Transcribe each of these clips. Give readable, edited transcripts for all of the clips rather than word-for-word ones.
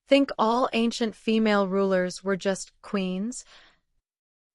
Think all ancient female rulers were just queens?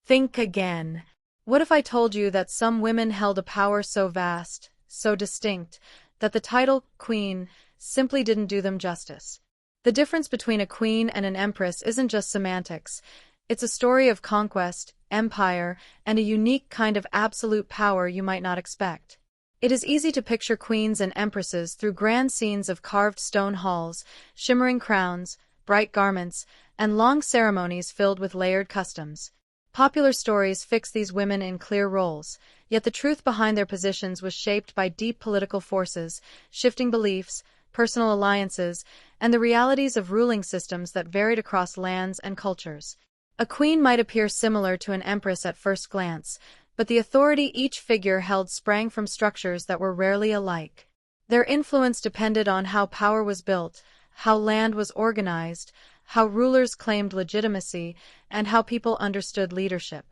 Think again. What if I told you that some women held a power so vast, so distinct, that the title queen simply didn't do them justice? The difference between a queen and an empress isn't just semantics. It's a story of conquest, empire, and a unique kind of absolute power you might not expect. It is easy to picture queens and empresses through grand scenes of carved stone halls, shimmering crowns, bright garments, and long ceremonies filled with layered customs. Popular stories fix these women in clear roles, yet the truth behind their positions was shaped by deep political forces, shifting beliefs, personal alliances, and the realities of ruling systems that varied across lands and cultures. A queen might appear similar to an empress at first glance, but the authority each figure held sprang from structures that were rarely alike. Their influence depended on how power was built, how land was organized, how rulers claimed legitimacy, and how people understood leadership.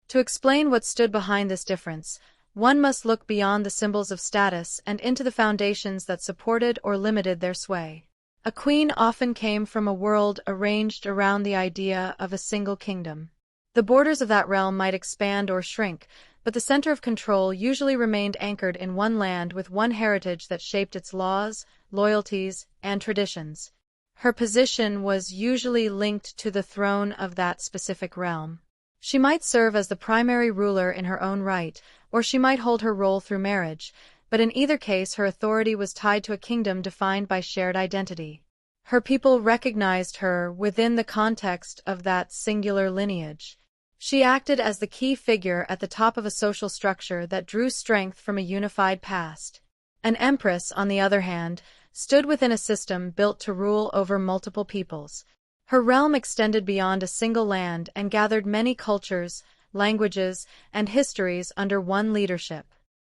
To explain what stood behind this difference, one must look beyond the symbols of status and into the foundations that supported or limited their sway. A queen often came from a world arranged around the idea of a single kingdom. The borders of that realm might expand or shrink, but the center of control usually remained anchored in one land with one heritage that shaped its laws, loyalties, and traditions. Her position was usually linked to the throne of that specific realm. She might serve as the primary ruler in her own right, or she might hold her role through marriage, but in either case her authority was tied to a kingdom defined by shared identity. Her people recognized her within the context of that singular lineage. She acted as the key figure at the top of a social structure that drew strength from a unified past. An empress, on the other hand, stood within a system built to rule over multiple peoples. Her realm extended beyond a single land and gathered many cultures, languages, and histories under one leadership.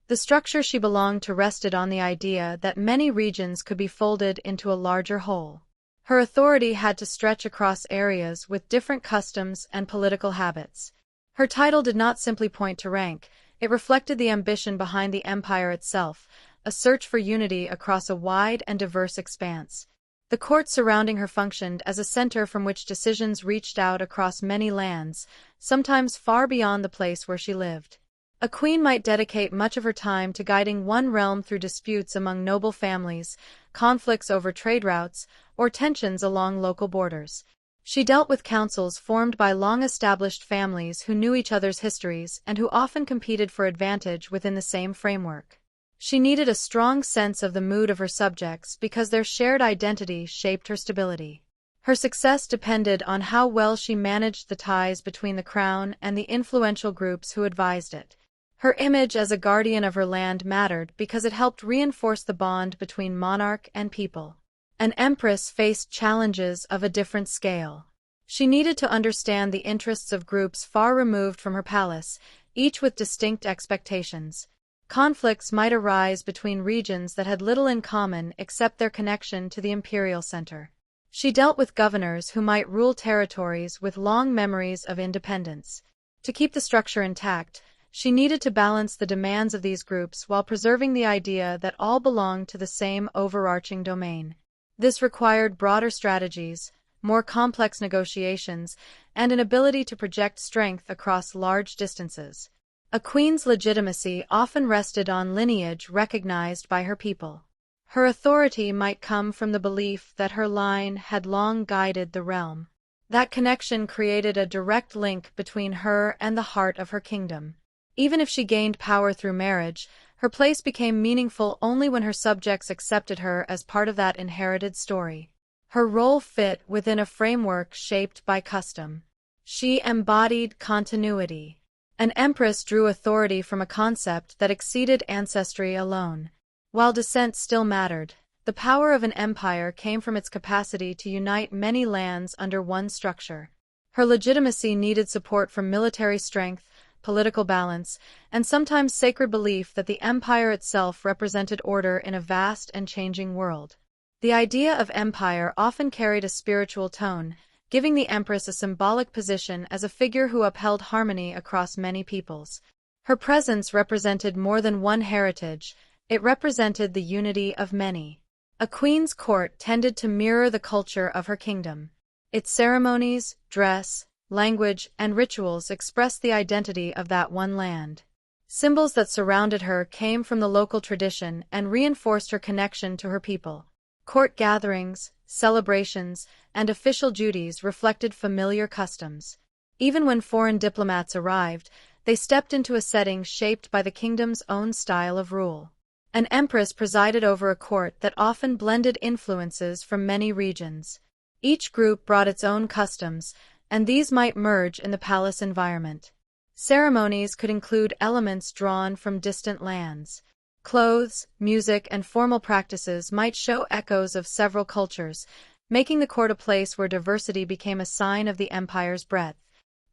The structure she belonged to rested on the idea that many regions could be folded into a larger whole. Her authority had to stretch across areas with different customs and political habits. Her title did not simply point to rank, it reflected the ambition behind the empire itself, a search for unity across a wide and diverse expanse. The court surrounding her functioned as a center from which decisions reached out across many lands, sometimes far beyond the place where she lived. A queen might dedicate much of her time to guiding one realm through disputes among noble families, conflicts over trade routes, or tensions along local borders. She dealt with councils formed by long-established families who knew each other's histories and who often competed for advantage within the same framework. She needed a strong sense of the mood of her subjects because their shared identity shaped her stability. Her success depended on how well she managed the ties between the crown and the influential groups who advised it. Her image as a guardian of her land mattered because it helped reinforce the bond between monarch and people. An empress faced challenges of a different scale. She needed to understand the interests of groups far removed from her palace, each with distinct expectations. Conflicts might arise between regions that had little in common except their connection to the imperial center. She dealt with governors who might rule territories with long memories of independence. To keep the structure intact, she needed to balance the demands of these groups while preserving the idea that all belonged to the same overarching domain. This required broader strategies, more complex negotiations, and an ability to project strength across large distances. A queen's legitimacy often rested on lineage recognized by her people. Her authority might come from the belief that her line had long guided the realm. That connection created a direct link between her and the heart of her kingdom. Even if she gained power through marriage, her place became meaningful only when her subjects accepted her as part of that inherited story. Her role fit within a framework shaped by custom. She embodied continuity. An empress drew authority from a concept that exceeded ancestry alone. While descent still mattered, the power of an empire came from its capacity to unite many lands under one structure. Her legitimacy needed support from military strength, political balance, and sometimes sacred belief that the empire itself represented order in a vast and changing world. The idea of empire often carried a spiritual tone, giving the empress a symbolic position as a figure who upheld harmony across many peoples. Her presence represented more than one heritage, it represented the unity of many. A queen's court tended to mirror the culture of her kingdom. Its ceremonies, dress, language, and rituals expressed the identity of that one land. Symbols that surrounded her came from the local tradition and reinforced her connection to her people. Court gatherings, celebrations, and official duties reflected familiar customs. Even when foreign diplomats arrived, they stepped into a setting shaped by the kingdom's own style of rule. An empress presided over a court that often blended influences from many regions. Each group brought its own customs, and these might merge in the palace environment. Ceremonies could include elements drawn from distant lands. Clothes, music, and formal practices might show echoes of several cultures, making the court a place where diversity became a sign of the empire's breadth.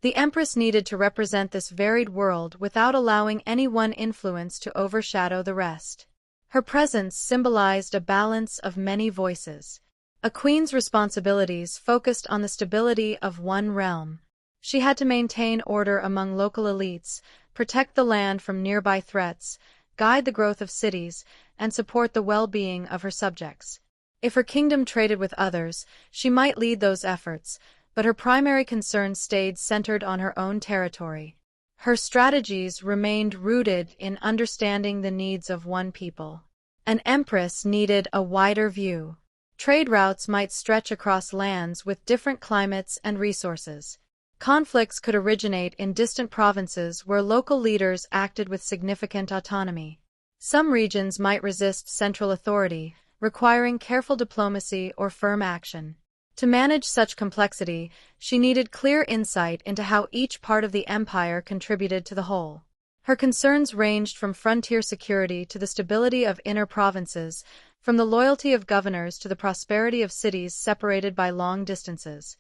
The empress needed to represent this varied world without allowing any one influence to overshadow the rest. Her presence symbolized a balance of many voices. A queen's responsibilities focused on the stability of one realm. She had to maintain order among local elites, protect the land from nearby threats, guide the growth of cities, and support the well-being of her subjects. If her kingdom traded with others, she might lead those efforts, but her primary concern stayed centered on her own territory. Her strategies remained rooted in understanding the needs of one people. An empress needed a wider view. Trade routes might stretch across lands with different climates and resources. Conflicts could originate in distant provinces where local leaders acted with significant autonomy. Some regions might resist central authority, requiring careful diplomacy or firm action. To manage such complexity, she needed clear insight into how each part of the empire contributed to the whole. Her concerns ranged from frontier security to the stability of inner provinces, from the loyalty of governors to the prosperity of cities separated by long distances.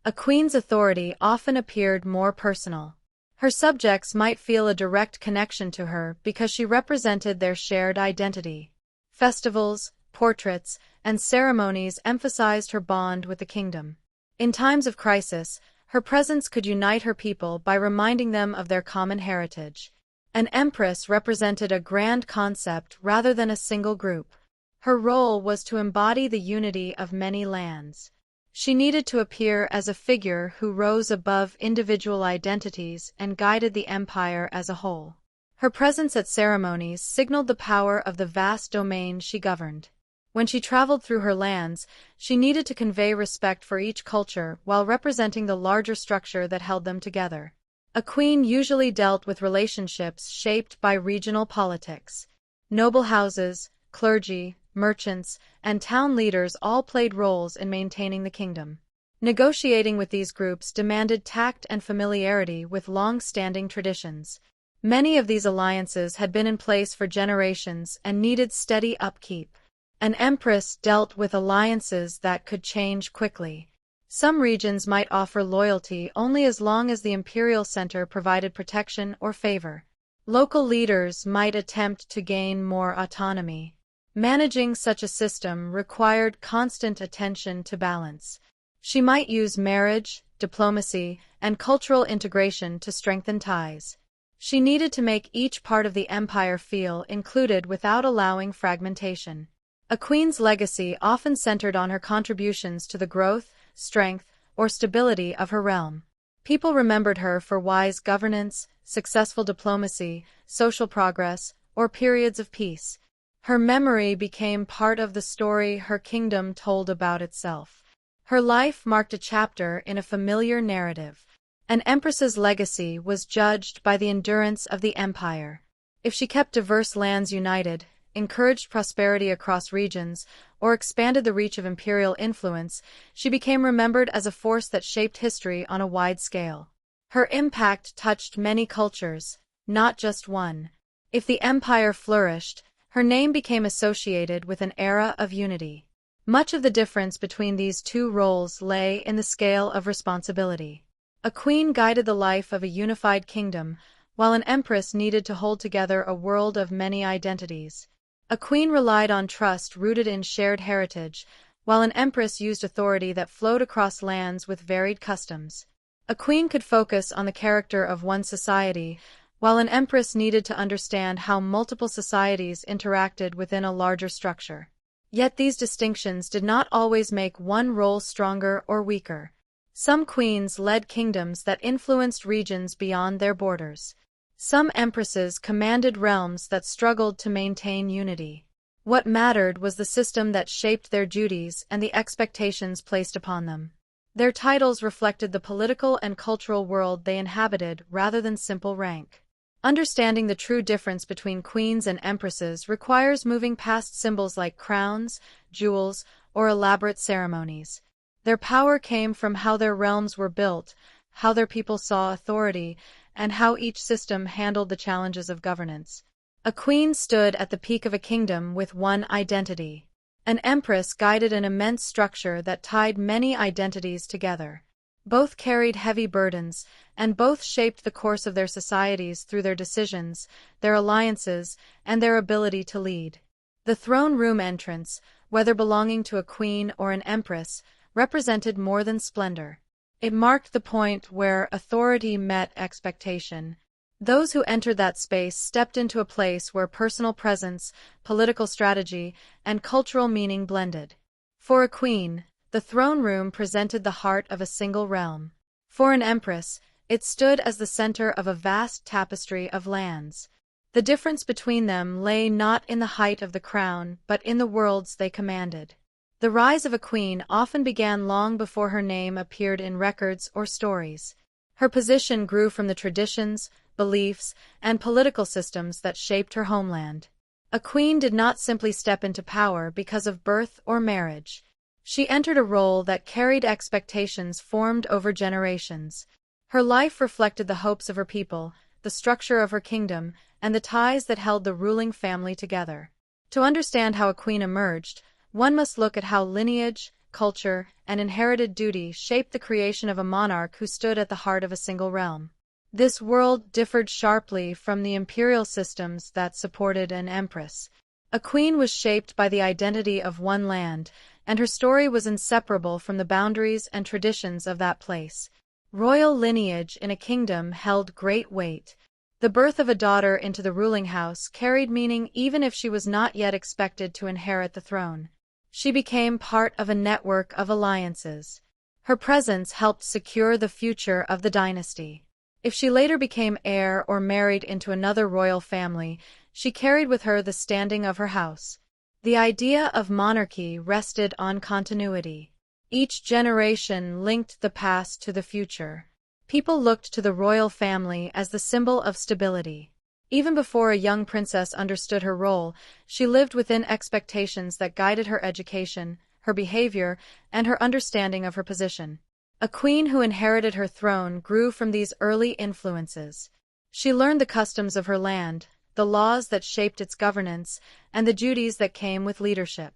A queen's authority often appeared more personal. Her subjects might feel a direct connection to her because she represented their shared identity. Festivals, portraits, and ceremonies emphasized her bond with the kingdom. In times of crisis, her presence could unite her people by reminding them of their common heritage. An empress represented a grand concept rather than a single group. Her role was to embody the unity of many lands. She needed to appear as a figure who rose above individual identities and guided the empire as a whole. Her presence at ceremonies signaled the power of the vast domain she governed. When she traveled through her lands, she needed to convey respect for each culture while representing the larger structure that held them together. A queen usually dealt with relationships shaped by regional politics. Noble houses, clergy, merchants, and town leaders all played roles in maintaining the kingdom. Negotiating with these groups demanded tact and familiarity with long-standing traditions. Many of these alliances had been in place for generations and needed steady upkeep. An empress dealt with alliances that could change quickly. Some regions might offer loyalty only as long as the imperial center provided protection or favor. Local leaders might attempt to gain more autonomy. Managing such a system required constant attention to balance. She might use marriage, diplomacy, and cultural integration to strengthen ties. She needed to make each part of the empire feel included without allowing fragmentation. A queen's legacy often centered on her contributions to the growth, strength, or stability of her realm. People remembered her for wise governance, successful diplomacy, social progress, or periods of peace. Her memory became part of the story her kingdom told about itself. Her life marked a chapter in a familiar narrative. An empress's legacy was judged by the endurance of the empire. If she kept diverse lands united, encouraged prosperity across regions, or expanded the reach of imperial influence, she became remembered as a force that shaped history on a wide scale. Her impact touched many cultures, not just one. If the empire flourished, her name became associated with an era of unity. Much of the difference between these two roles lay in the scale of responsibility. A queen guided the life of a unified kingdom, while an empress needed to hold together a world of many identities. A queen relied on trust rooted in shared heritage, while an empress used authority that flowed across lands with varied customs. A queen could focus on the character of one society, while an empress needed to understand how multiple societies interacted within a larger structure. Yet these distinctions did not always make one role stronger or weaker. Some queens led kingdoms that influenced regions beyond their borders. Some empresses commanded realms that struggled to maintain unity. What mattered was the system that shaped their duties and the expectations placed upon them. Their titles reflected the political and cultural world they inhabited rather than simple rank. Understanding the true difference between queens and empresses requires moving past symbols like crowns, jewels, or elaborate ceremonies. Their power came from how their realms were built, how their people saw authority, and how each system handled the challenges of governance. A queen stood at the peak of a kingdom with one identity. An empress guided an immense structure that tied many identities together. Both carried heavy burdens, and both shaped the course of their societies through their decisions, their alliances, and their ability to lead. The throne room entrance, whether belonging to a queen or an empress, represented more than splendor. It marked the point where authority met expectation. Those who entered that space stepped into a place where personal presence, political strategy, and cultural meaning blended. For a queen, the throne room presented the heart of a single realm. For an empress, it stood as the center of a vast tapestry of lands. The difference between them lay not in the height of the crown but in the worlds they commanded. The rise of a queen often began long before her name appeared in records or stories. Her position grew from the traditions, beliefs, and political systems that shaped her homeland. A queen did not simply step into power because of birth or marriage. She entered a role that carried expectations formed over generations. Her life reflected the hopes of her people, the structure of her kingdom, and the ties that held the ruling family together. To understand how a queen emerged, one must look at how lineage, culture, and inherited duty shaped the creation of a monarch who stood at the heart of a single realm. This world differed sharply from the imperial systems that supported an empress. A queen was shaped by the identity of one land, and her story was inseparable from the boundaries and traditions of that place. Royal lineage in a kingdom held great weight. The birth of a daughter into the ruling house carried meaning even if she was not yet expected to inherit the throne. She became part of a network of alliances. Her presence helped secure the future of the dynasty. If she later became heir or married into another royal family, she carried with her the standing of her house. The idea of monarchy rested on continuity. Each generation linked the past to the future. People looked to the royal family as the symbol of stability. Even before a young princess understood her role, she lived within expectations that guided her education, her behavior, and her understanding of her position. A queen who inherited her throne grew from these early influences. She learned the customs of her land, the laws that shaped its governance, and the duties that came with leadership.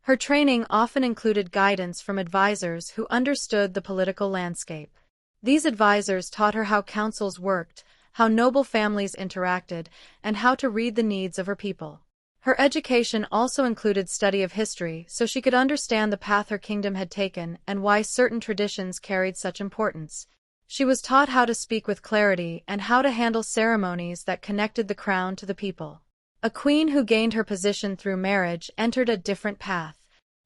Her training often included guidance from advisors who understood the political landscape. These advisors taught her how councils worked, how noble families interacted, and how to read the needs of her people. Her education also included study of history so she could understand the path her kingdom had taken and why certain traditions carried such importance. She was taught how to speak with clarity and how to handle ceremonies that connected the crown to the people. A queen who gained her position through marriage entered a different path.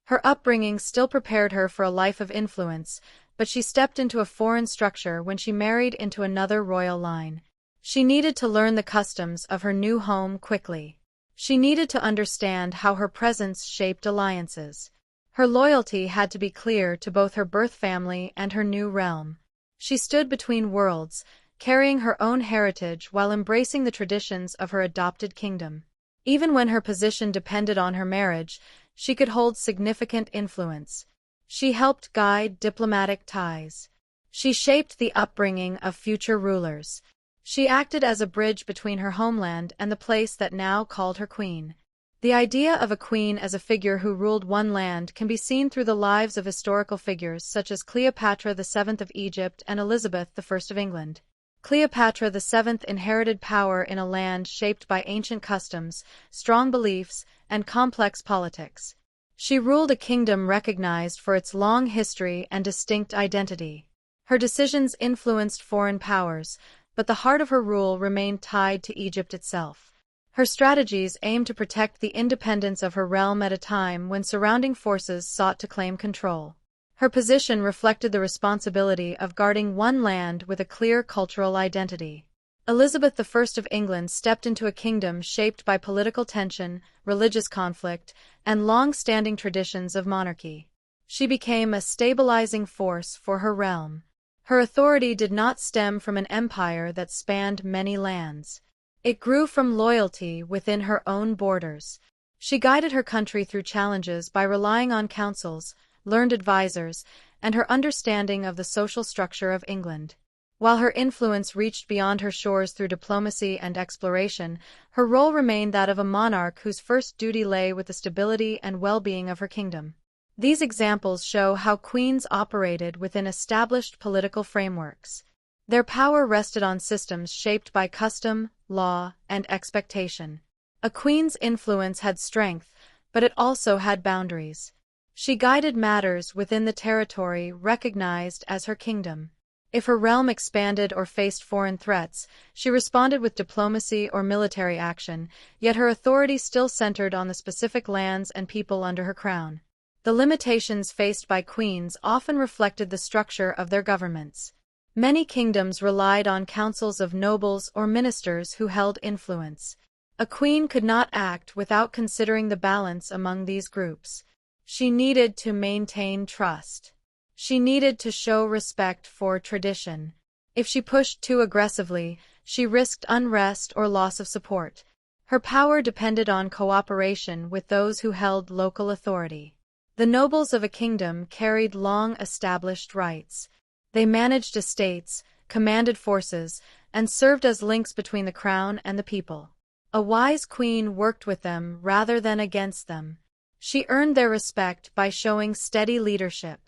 Her upbringing still prepared her for a life of influence, but she stepped into a foreign structure when she married into another royal line. She needed to learn the customs of her new home quickly. She needed to understand how her presence shaped alliances. Her loyalty had to be clear to both her birth family and her new realm. She stood between worlds, carrying her own heritage while embracing the traditions of her adopted kingdom. Even when her position depended on her marriage, she could hold significant influence. She helped guide diplomatic ties. She shaped the upbringing of future rulers. She acted as a bridge between her homeland and the place that now called her queen. The idea of a queen as a figure who ruled one land can be seen through the lives of historical figures such as Cleopatra VII of Egypt and Elizabeth I of England. Cleopatra VII inherited power in a land shaped by ancient customs, strong beliefs, and complex politics. She ruled a kingdom recognized for its long history and distinct identity. Her decisions influenced foreign powers, but the heart of her rule remained tied to Egypt itself. Her strategies aimed to protect the independence of her realm at a time when surrounding forces sought to claim control. Her position reflected the responsibility of guarding one land with a clear cultural identity. Elizabeth I of England stepped into a kingdom shaped by political tension, religious conflict, and long-standing traditions of monarchy. She became a stabilizing force for her realm. Her authority did not stem from an empire that spanned many lands. It grew from loyalty within her own borders. She guided her country through challenges by relying on counsels, learned advisors, and her understanding of the social structure of England. While her influence reached beyond her shores through diplomacy and exploration, her role remained that of a monarch whose first duty lay with the stability and well-being of her kingdom. These examples show how queens operated within established political frameworks. Their power rested on systems shaped by custom, law, and expectation. A queen's influence had strength, but it also had boundaries. She guided matters within the territory recognized as her kingdom. If her realm expanded or faced foreign threats, she responded with diplomacy or military action, yet her authority still centered on the specific lands and people under her crown. The limitations faced by queens often reflected the structure of their governments. Many kingdoms relied on councils of nobles or ministers who held influence. A queen could not act without considering the balance among these groups. She needed to maintain trust. She needed to show respect for tradition. If she pushed too aggressively, she risked unrest or loss of support. Her power depended on cooperation with those who held local authority. The nobles of a kingdom carried long-established rights. They managed estates, commanded forces, and served as links between the crown and the people. A wise queen worked with them rather than against them. She earned their respect by showing steady leadership.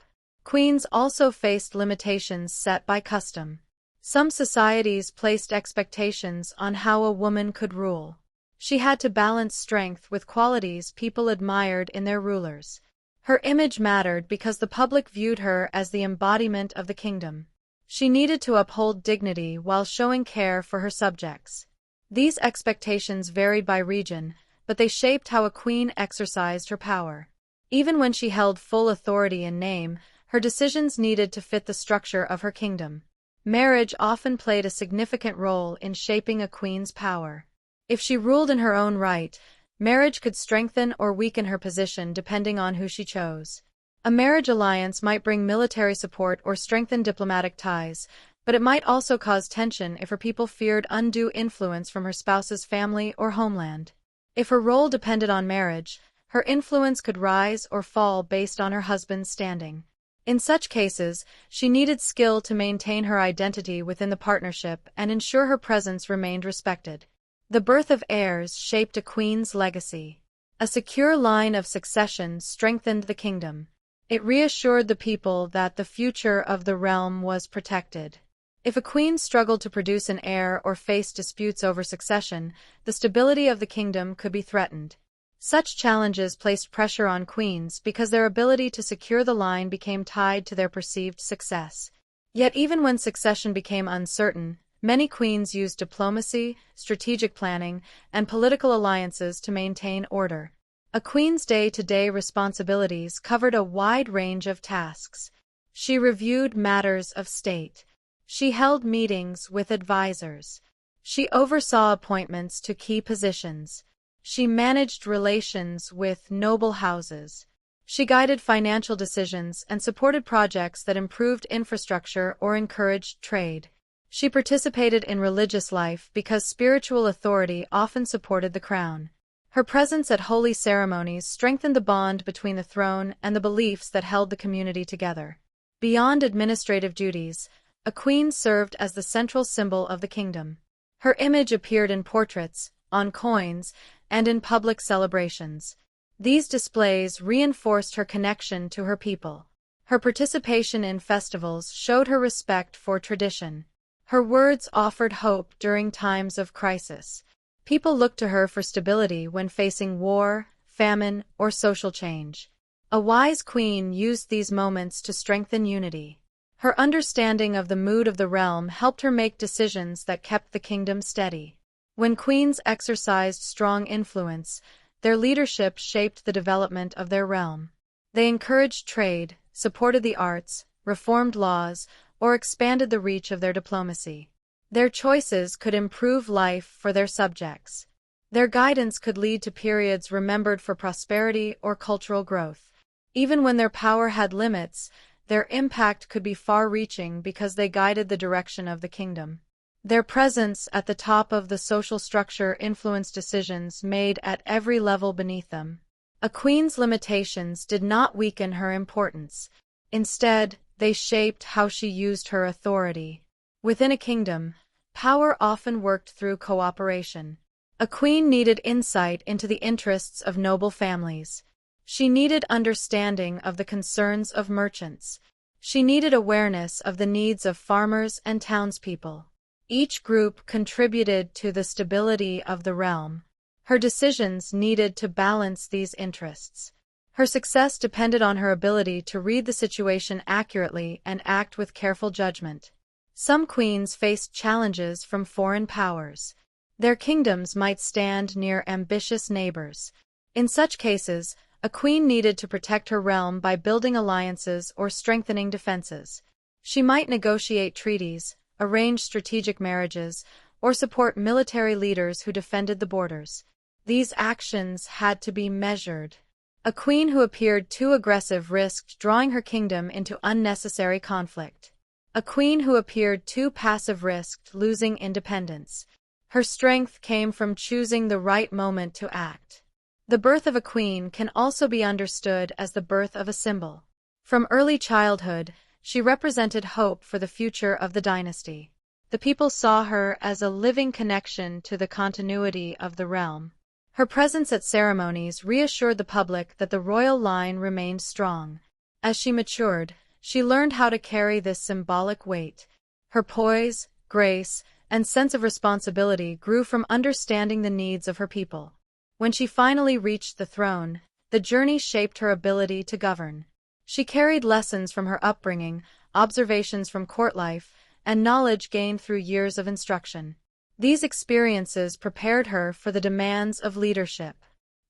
Queens also faced limitations set by custom. Some societies placed expectations on how a woman could rule. She had to balance strength with qualities people admired in their rulers. Her image mattered because the public viewed her as the embodiment of the kingdom. She needed to uphold dignity while showing care for her subjects. These expectations varied by region, but they shaped how a queen exercised her power. Even when she held full authority in name, her decisions needed to fit the structure of her kingdom. Marriage often played a significant role in shaping a queen's power. If she ruled in her own right, marriage could strengthen or weaken her position depending on who she chose. A marriage alliance might bring military support or strengthen diplomatic ties, but it might also cause tension if her people feared undue influence from her spouse's family or homeland. If her role depended on marriage, her influence could rise or fall based on her husband's standing. In such cases, she needed skill to maintain her identity within the partnership and ensure her presence remained respected. The birth of heirs shaped a queen's legacy. A secure line of succession strengthened the kingdom. It reassured the people that the future of the realm was protected. If a queen struggled to produce an heir or faced disputes over succession, the stability of the kingdom could be threatened. Such challenges placed pressure on queens because their ability to secure the line became tied to their perceived success. Yet even when succession became uncertain, many queens used diplomacy, strategic planning, and political alliances to maintain order. A queen's day-to-day responsibilities covered a wide range of tasks. She reviewed matters of state. She held meetings with advisors. She oversaw appointments to key positions. She managed relations with noble houses. She guided financial decisions and supported projects that improved infrastructure or encouraged trade. She participated in religious life because spiritual authority often supported the crown. Her presence at holy ceremonies strengthened the bond between the throne and the beliefs that held the community together. Beyond administrative duties, a queen served as the central symbol of the kingdom. Her image appeared in portraits, on coins, and in public celebrations. These displays reinforced her connection to her people. Her participation in festivals showed her respect for tradition. Her words offered hope during times of crisis. People looked to her for stability when facing war, famine, or social change. A wise queen used these moments to strengthen unity. Her understanding of the mood of the realm helped her make decisions that kept the kingdom steady. When queens exercised strong influence, their leadership shaped the development of their realm. They encouraged trade, supported the arts, reformed laws, or expanded the reach of their diplomacy. Their choices could improve life for their subjects. Their guidance could lead to periods remembered for prosperity or cultural growth. Even when their power had limits, their impact could be far-reaching because they guided the direction of the kingdom. Their presence at the top of the social structure influenced decisions made at every level beneath them. A queen's limitations did not weaken her importance. Instead, they shaped how she used her authority. Within a kingdom, power often worked through cooperation. A queen needed insight into the interests of noble families. She needed understanding of the concerns of merchants. She needed awareness of the needs of farmers and townspeople. Each group contributed to the stability of the realm. Her decisions needed to balance these interests. Her success depended on her ability to read the situation accurately and act with careful judgment. Some queens faced challenges from foreign powers. Their kingdoms might stand near ambitious neighbors. In such cases, a queen needed to protect her realm by building alliances or strengthening defenses. She might negotiate treaties, arrange strategic marriages, or support military leaders who defended the borders. These actions had to be measured. A queen who appeared too aggressive risked drawing her kingdom into unnecessary conflict. A queen who appeared too passive risked losing independence. Her strength came from choosing the right moment to act. The birth of a queen can also be understood as the birth of a symbol. From early childhood, she represented hope for the future of the dynasty. The people saw her as a living connection to the continuity of the realm. Her presence at ceremonies reassured the public that the royal line remained strong. As she matured, she learned how to carry this symbolic weight. Her poise, grace, and sense of responsibility grew from understanding the needs of her people. When she finally reached the throne, the journey shaped her ability to govern. She carried lessons from her upbringing, observations from court life, and knowledge gained through years of instruction. These experiences prepared her for the demands of leadership.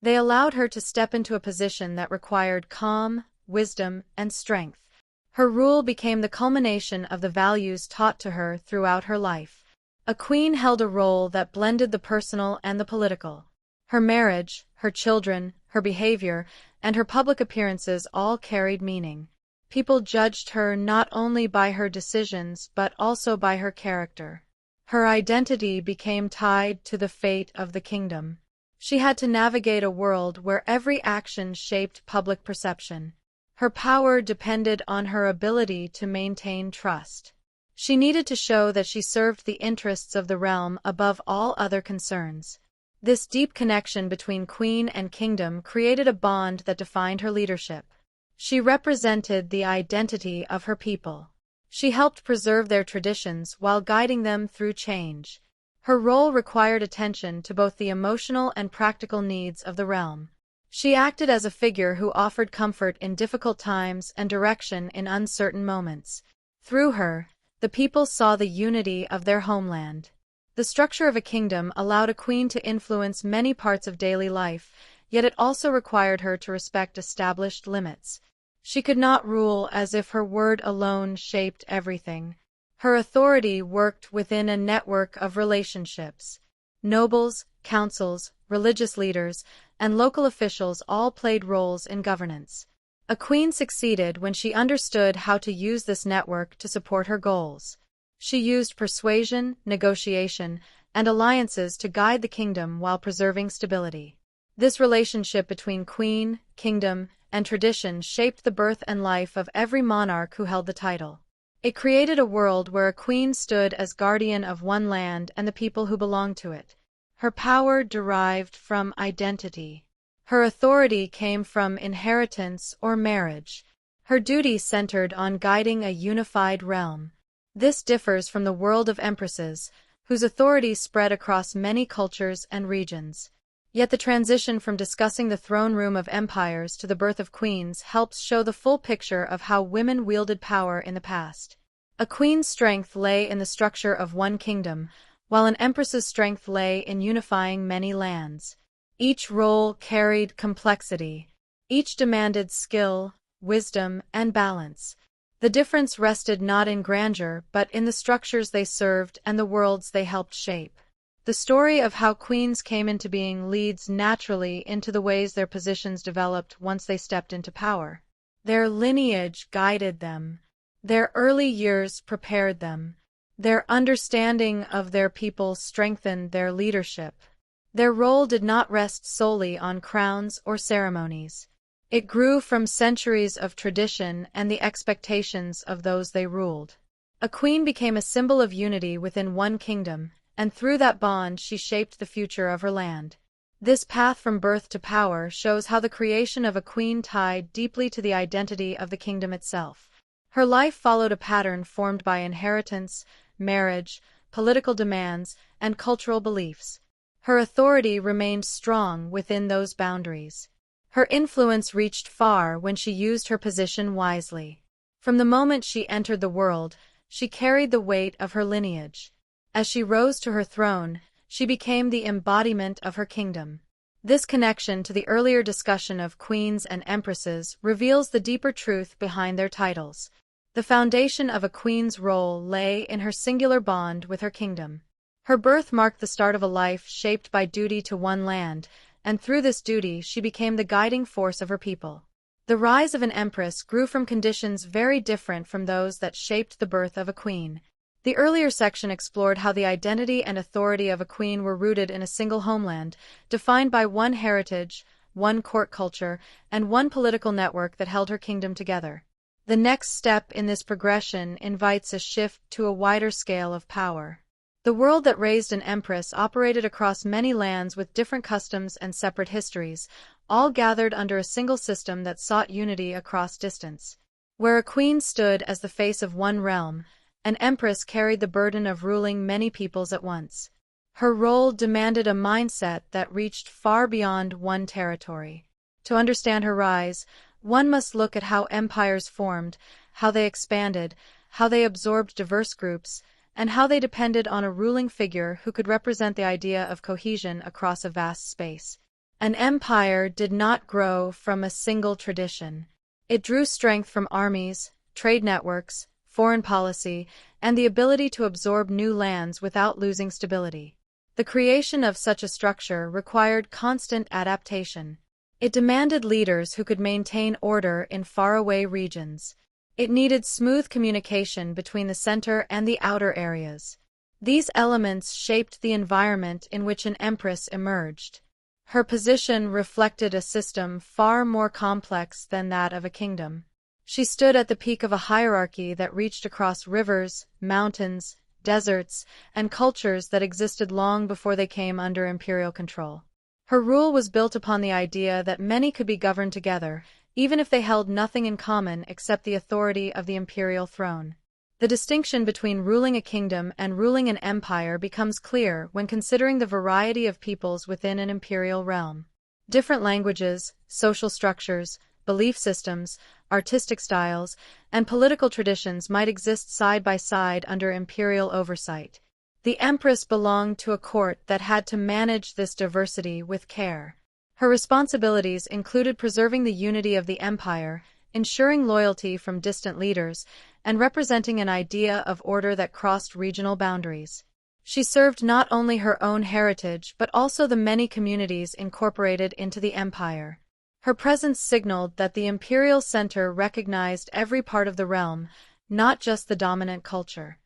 They allowed her to step into a position that required calm, wisdom, and strength. Her rule became the culmination of the values taught to her throughout her life. A queen held a role that blended the personal and the political. Her marriage, her children, her behavior, and her public appearances all carried meaning. People judged her not only by her decisions but also by her character. Her identity became tied to the fate of the kingdom. She had to navigate a world where every action shaped public perception. Her power depended on her ability to maintain trust. She needed to show that she served the interests of the realm above all other concerns. This deep connection between queen and kingdom created a bond that defined her leadership. She represented the identity of her people. She helped preserve their traditions while guiding them through change. Her role required attention to both the emotional and practical needs of the realm. She acted as a figure who offered comfort in difficult times and direction in uncertain moments. Through her, the people saw the unity of their homeland. The structure of a kingdom allowed a queen to influence many parts of daily life, yet it also required her to respect established limits. She could not rule as if her word alone shaped everything. Her authority worked within a network of relationships. Nobles, councils, religious leaders, and local officials all played roles in governance. A queen succeeded when she understood how to use this network to support her goals. She used persuasion, negotiation, and alliances to guide the kingdom while preserving stability. This relationship between queen, kingdom, and tradition shaped the birth and life of every monarch who held the title. It created a world where a queen stood as guardian of one land and the people who belonged to it. Her power derived from identity. Her authority came from inheritance or marriage. Her duty centered on guiding a unified realm. This differs from the world of empresses, whose authority spread across many cultures and regions. Yet the transition from discussing the throne room of empires to the birth of queens helps show the full picture of how women wielded power in the past. A queen's strength lay in the structure of one kingdom, while an empress's strength lay in unifying many lands. Each role carried complexity. Each demanded skill, wisdom, and balance. The difference rested not in grandeur but in the structures they served and the worlds they helped shape. The story of how queens came into being leads naturally into the ways their positions developed once they stepped into power. Their lineage guided them. Their early years prepared them. Their understanding of their people strengthened their leadership. Their role did not rest solely on crowns or ceremonies. It grew from centuries of tradition and the expectations of those they ruled. A queen became a symbol of unity within one kingdom, and through that bond she shaped the future of her land. This path from birth to power shows how the creation of a queen tied deeply to the identity of the kingdom itself. Her life followed a pattern formed by inheritance, marriage, political demands, and cultural beliefs. Her authority remained strong within those boundaries. Her influence reached far when she used her position wisely. From the moment she entered the world, she carried the weight of her lineage. As she rose to her throne, she became the embodiment of her kingdom. This connection to the earlier discussion of queens and empresses reveals the deeper truth behind their titles. The foundation of a queen's role lay in her singular bond with her kingdom. Her birth marked the start of a life shaped by duty to one land, and through this duty she became the guiding force of her people. The rise of an empress grew from conditions very different from those that shaped the birth of a queen. The earlier section explored how the identity and authority of a queen were rooted in a single homeland, defined by one heritage, one court culture, and one political network that held her kingdom together. The next step in this progression invites a shift to a wider scale of power. The world that raised an empress operated across many lands with different customs and separate histories, all gathered under a single system that sought unity across distance. Where a queen stood as the face of one realm, an empress carried the burden of ruling many peoples at once. Her role demanded a mindset that reached far beyond one territory. To understand her rise, one must look at how empires formed, how they expanded, how they absorbed diverse groups, and how they depended on a ruling figure who could represent the idea of cohesion across a vast space. An empire did not grow from a single tradition. It drew strength from armies, trade networks, foreign policy, and the ability to absorb new lands without losing stability. The creation of such a structure required constant adaptation. It demanded leaders who could maintain order in faraway regions. It needed smooth communication between the center and the outer areas. These elements shaped the environment in which an empress emerged. Her position reflected a system far more complex than that of a kingdom. She stood at the peak of a hierarchy that reached across rivers, mountains, deserts, and cultures that existed long before they came under imperial control. Her rule was built upon the idea that many could be governed together, even if they held nothing in common except the authority of the imperial throne. The distinction between ruling a kingdom and ruling an empire becomes clear when considering the variety of peoples within an imperial realm. Different languages, social structures, belief systems, artistic styles, and political traditions might exist side by side under imperial oversight. The empress belonged to a court that had to manage this diversity with care. Her responsibilities included preserving the unity of the empire, ensuring loyalty from distant leaders, and representing an idea of order that crossed regional boundaries. She served not only her own heritage but also the many communities incorporated into the empire. Her presence signaled that the imperial center recognized every part of the realm, not just the dominant culture.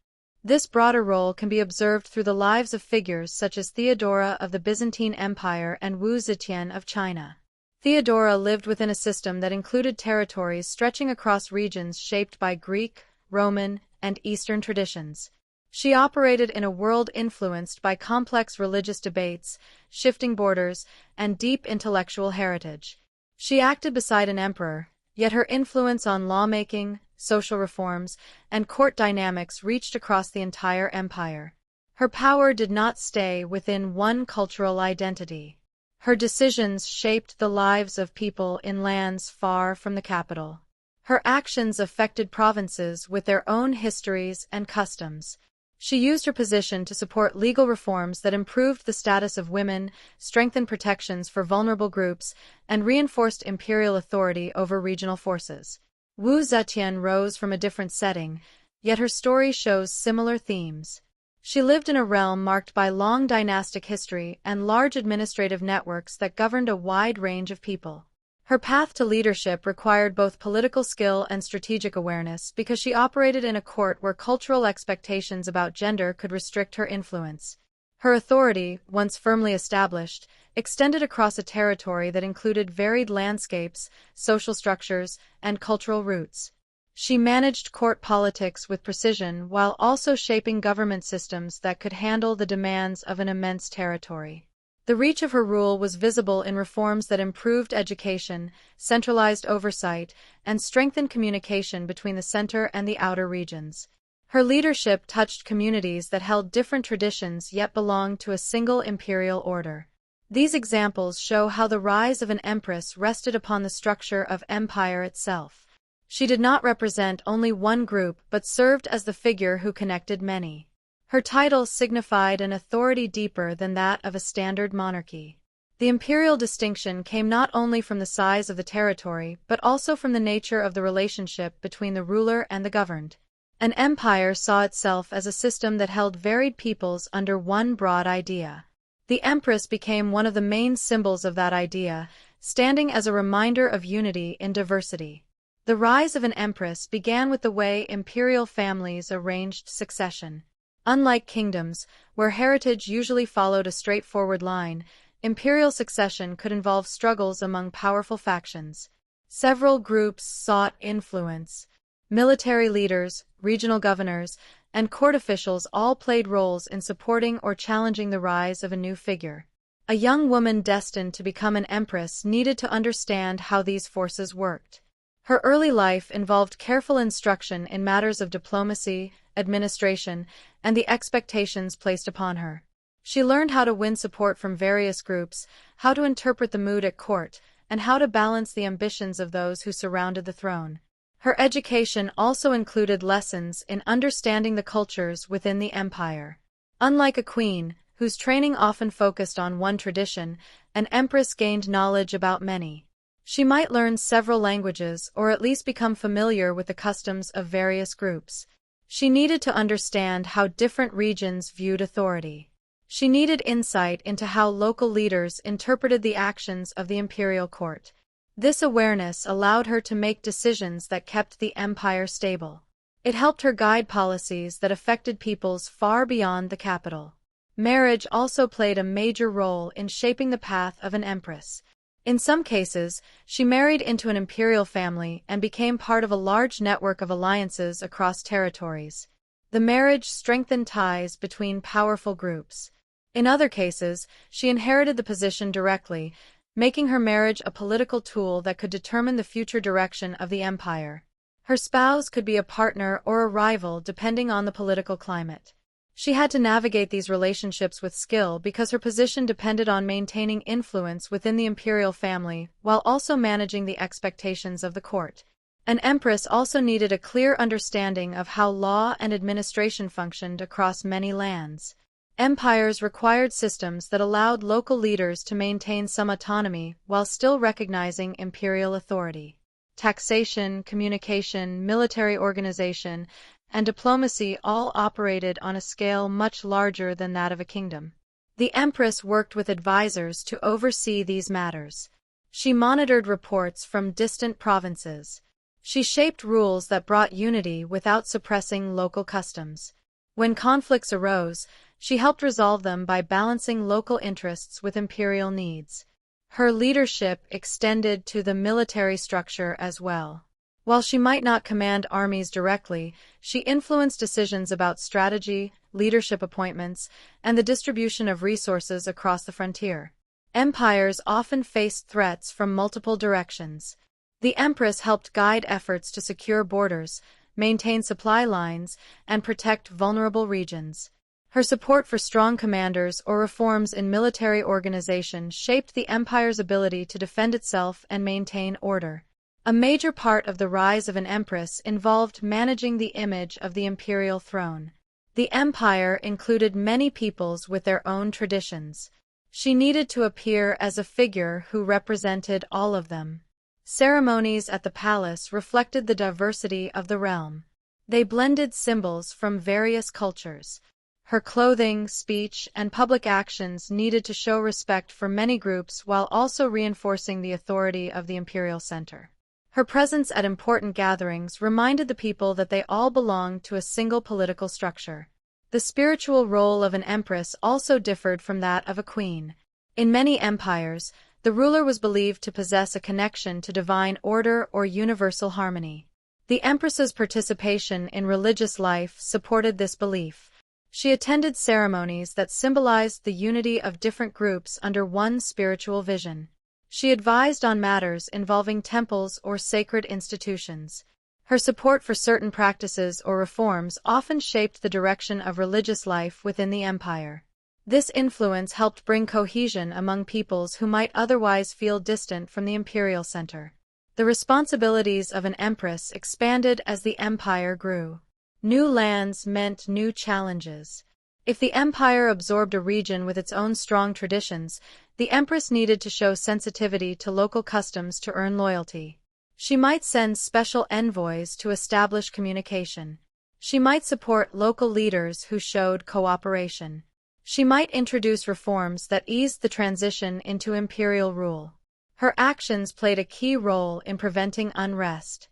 This broader role can be observed through the lives of figures such as Theodora of the Byzantine Empire and Wu Zetian of China. Theodora lived within a system that included territories stretching across regions shaped by Greek, Roman, and Eastern traditions. She operated in a world influenced by complex religious debates, shifting borders, and deep intellectual heritage. She acted beside an emperor, yet her influence on lawmaking, social reforms, and court dynamics reached across the entire empire. Her power did not stay within one cultural identity. Her decisions shaped the lives of people in lands far from the capital. Her actions affected provinces with their own histories and customs. She used her position to support legal reforms that improved the status of women, strengthened protections for vulnerable groups, and reinforced imperial authority over regional forces. Wu Zetian rose from a different setting, yet her story shows similar themes. She lived in a realm marked by long dynastic history and large administrative networks that governed a wide range of people. Her path to leadership required both political skill and strategic awareness because she operated in a court where cultural expectations about gender could restrict her influence. Her authority, once firmly established, extended across a territory that included varied landscapes, social structures, and cultural roots. She managed court politics with precision while also shaping government systems that could handle the demands of an immense territory. The reach of her rule was visible in reforms that improved education, centralized oversight, and strengthened communication between the center and the outer regions. Her leadership touched communities that held different traditions yet belonged to a single imperial order. These examples show how the rise of an empress rested upon the structure of empire itself. She did not represent only one group but served as the figure who connected many. Her title signified an authority deeper than that of a standard monarchy. The imperial distinction came not only from the size of the territory but also from the nature of the relationship between the ruler and the governed. An empire saw itself as a system that held varied peoples under one broad idea. The Empress became one of the main symbols of that idea, standing as a reminder of unity in diversity. The rise of an empress began with the way imperial families arranged succession. Unlike kingdoms, where heritage usually followed a straightforward line, imperial succession could involve struggles among powerful factions. Several groups sought influence. Military leaders, regional governors, and court officials all played roles in supporting or challenging the rise of a new figure. A young woman destined to become an empress needed to understand how these forces worked. Her early life involved careful instruction in matters of diplomacy, administration, and the expectations placed upon her. She learned how to win support from various groups, how to interpret the mood at court, and how to balance the ambitions of those who surrounded the throne. Her education also included lessons in understanding the cultures within the empire. Unlike a queen, whose training often focused on one tradition, an empress gained knowledge about many. She might learn several languages or at least become familiar with the customs of various groups. She needed to understand how different regions viewed authority. She needed insight into how local leaders interpreted the actions of the imperial court. This awareness allowed her to make decisions that kept the empire stable. It helped her guide policies that affected peoples far beyond the capital. Marriage also played a major role in shaping the path of an empress. In some cases, she married into an imperial family and became part of a large network of alliances across territories. The marriage strengthened ties between powerful groups. In other cases, she inherited the position directly, making her marriage a political tool that could determine the future direction of the empire. Her spouse could be a partner or a rival depending on the political climate. She had to navigate these relationships with skill because her position depended on maintaining influence within the imperial family while also managing the expectations of the court. An empress also needed a clear understanding of how law and administration functioned across many lands. Empires required systems that allowed local leaders to maintain some autonomy while still recognizing imperial authority. Taxation, communication, military organization, and diplomacy all operated on a scale much larger than that of a kingdom. The empress worked with advisors to oversee these matters. She monitored reports from distant provinces. She shaped rules that brought unity without suppressing local customs. When conflicts arose, she helped resolve them by balancing local interests with imperial needs. Her leadership extended to the military structure as well. While she might not command armies directly, she influenced decisions about strategy, leadership appointments, and the distribution of resources across the frontier. Empires often faced threats from multiple directions. The empress helped guide efforts to secure borders, maintain supply lines, and protect vulnerable regions. Her support for strong commanders or reforms in military organization shaped the empire's ability to defend itself and maintain order. A major part of the rise of an empress involved managing the image of the imperial throne. The empire included many peoples with their own traditions. She needed to appear as a figure who represented all of them. Ceremonies at the palace reflected the diversity of the realm. They blended symbols from various cultures. Her clothing, speech, and public actions needed to show respect for many groups while also reinforcing the authority of the imperial center. Her presence at important gatherings reminded the people that they all belonged to a single political structure. The spiritual role of an empress also differed from that of a queen. In many empires, the ruler was believed to possess a connection to divine order or universal harmony. The empress's participation in religious life supported this belief. She attended ceremonies that symbolized the unity of different groups under one spiritual vision. She advised on matters involving temples or sacred institutions. Her support for certain practices or reforms often shaped the direction of religious life within the empire. This influence helped bring cohesion among peoples who might otherwise feel distant from the imperial center. The responsibilities of an empress expanded as the empire grew. New lands meant new challenges. If the empire absorbed a region with its own strong traditions, the empress needed to show sensitivity to local customs to earn loyalty. She might send special envoys to establish communication. She might support local leaders who showed cooperation. She might introduce reforms that eased the transition into imperial rule. Her actions played a key role in preventing unrest.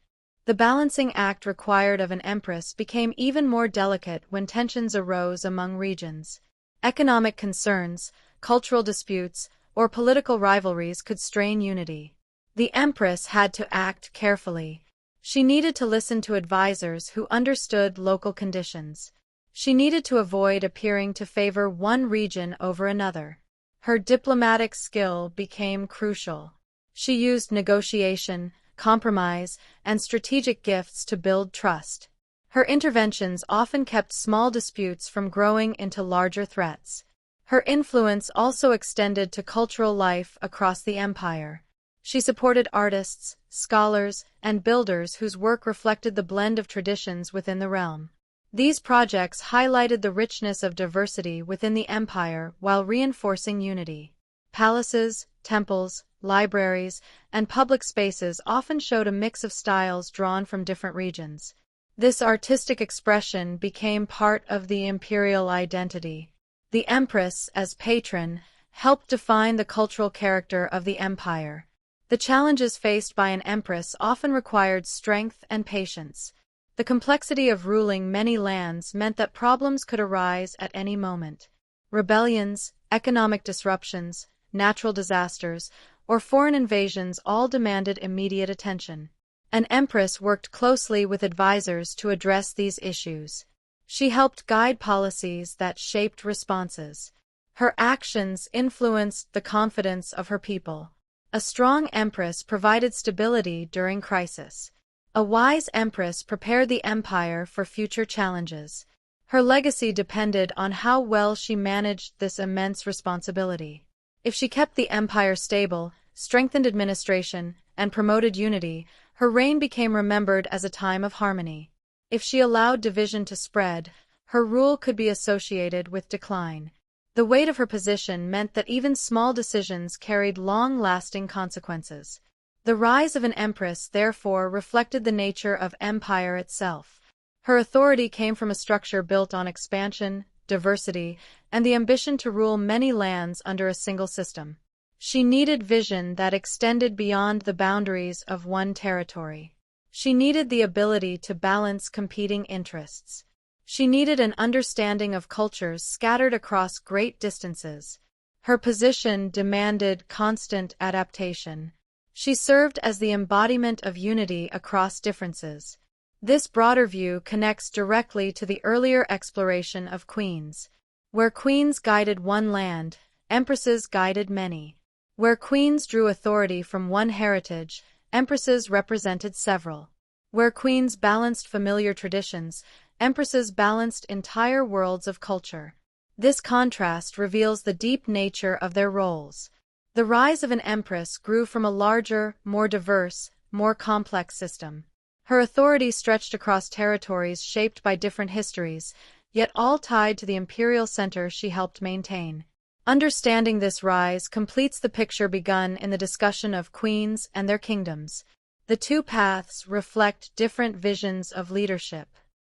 The balancing act required of an empress became even more delicate when tensions arose among regions. Economic concerns, cultural disputes, or political rivalries could strain unity. The empress had to act carefully. She needed to listen to advisors who understood local conditions. She needed to avoid appearing to favor one region over another. Her diplomatic skill became crucial. She used negotiation, compromise, and strategic gifts to build trust. Her interventions often kept small disputes from growing into larger threats. Her influence also extended to cultural life across the empire. She supported artists, scholars, and builders whose work reflected the blend of traditions within the realm. These projects highlighted the richness of diversity within the empire while reinforcing unity. Palaces, temples, libraries, and public spaces often showed a mix of styles drawn from different regions. This artistic expression became part of the imperial identity. The empress, as patron, helped define the cultural character of the empire. The challenges faced by an empress often required strength and patience. The complexity of ruling many lands meant that problems could arise at any moment. Rebellions, economic disruptions, natural disasters, or foreign invasions all demanded immediate attention. An empress worked closely with advisors to address these issues. She helped guide policies that shaped responses. Her actions influenced the confidence of her people. A strong empress provided stability during crisis. A wise empress prepared the empire for future challenges. Her legacy depended on how well she managed this immense responsibility. If she kept the empire stable, strengthened administration, and promoted unity, her reign became remembered as a time of harmony. If she allowed division to spread, her rule could be associated with decline. The weight of her position meant that even small decisions carried long-lasting consequences. The rise of an empress therefore reflected the nature of empire itself. Her authority came from a structure built on expansion, diversity, and the ambition to rule many lands under a single system. She needed vision that extended beyond the boundaries of one territory. She needed the ability to balance competing interests. She needed an understanding of cultures scattered across great distances. Her position demanded constant adaptation. She served as the embodiment of unity across differences. This broader view connects directly to the earlier exploration of queens. Where queens guided one land, empresses guided many. Where queens drew authority from one heritage, empresses represented several. Where queens balanced familiar traditions, empresses balanced entire worlds of culture. This contrast reveals the deep nature of their roles. The rise of an empress grew from a larger, more diverse, more complex system. Her authority stretched across territories shaped by different histories, yet all tied to the imperial center she helped maintain. Understanding this rise completes the picture begun in the discussion of queens and their kingdoms. The two paths reflect different visions of leadership.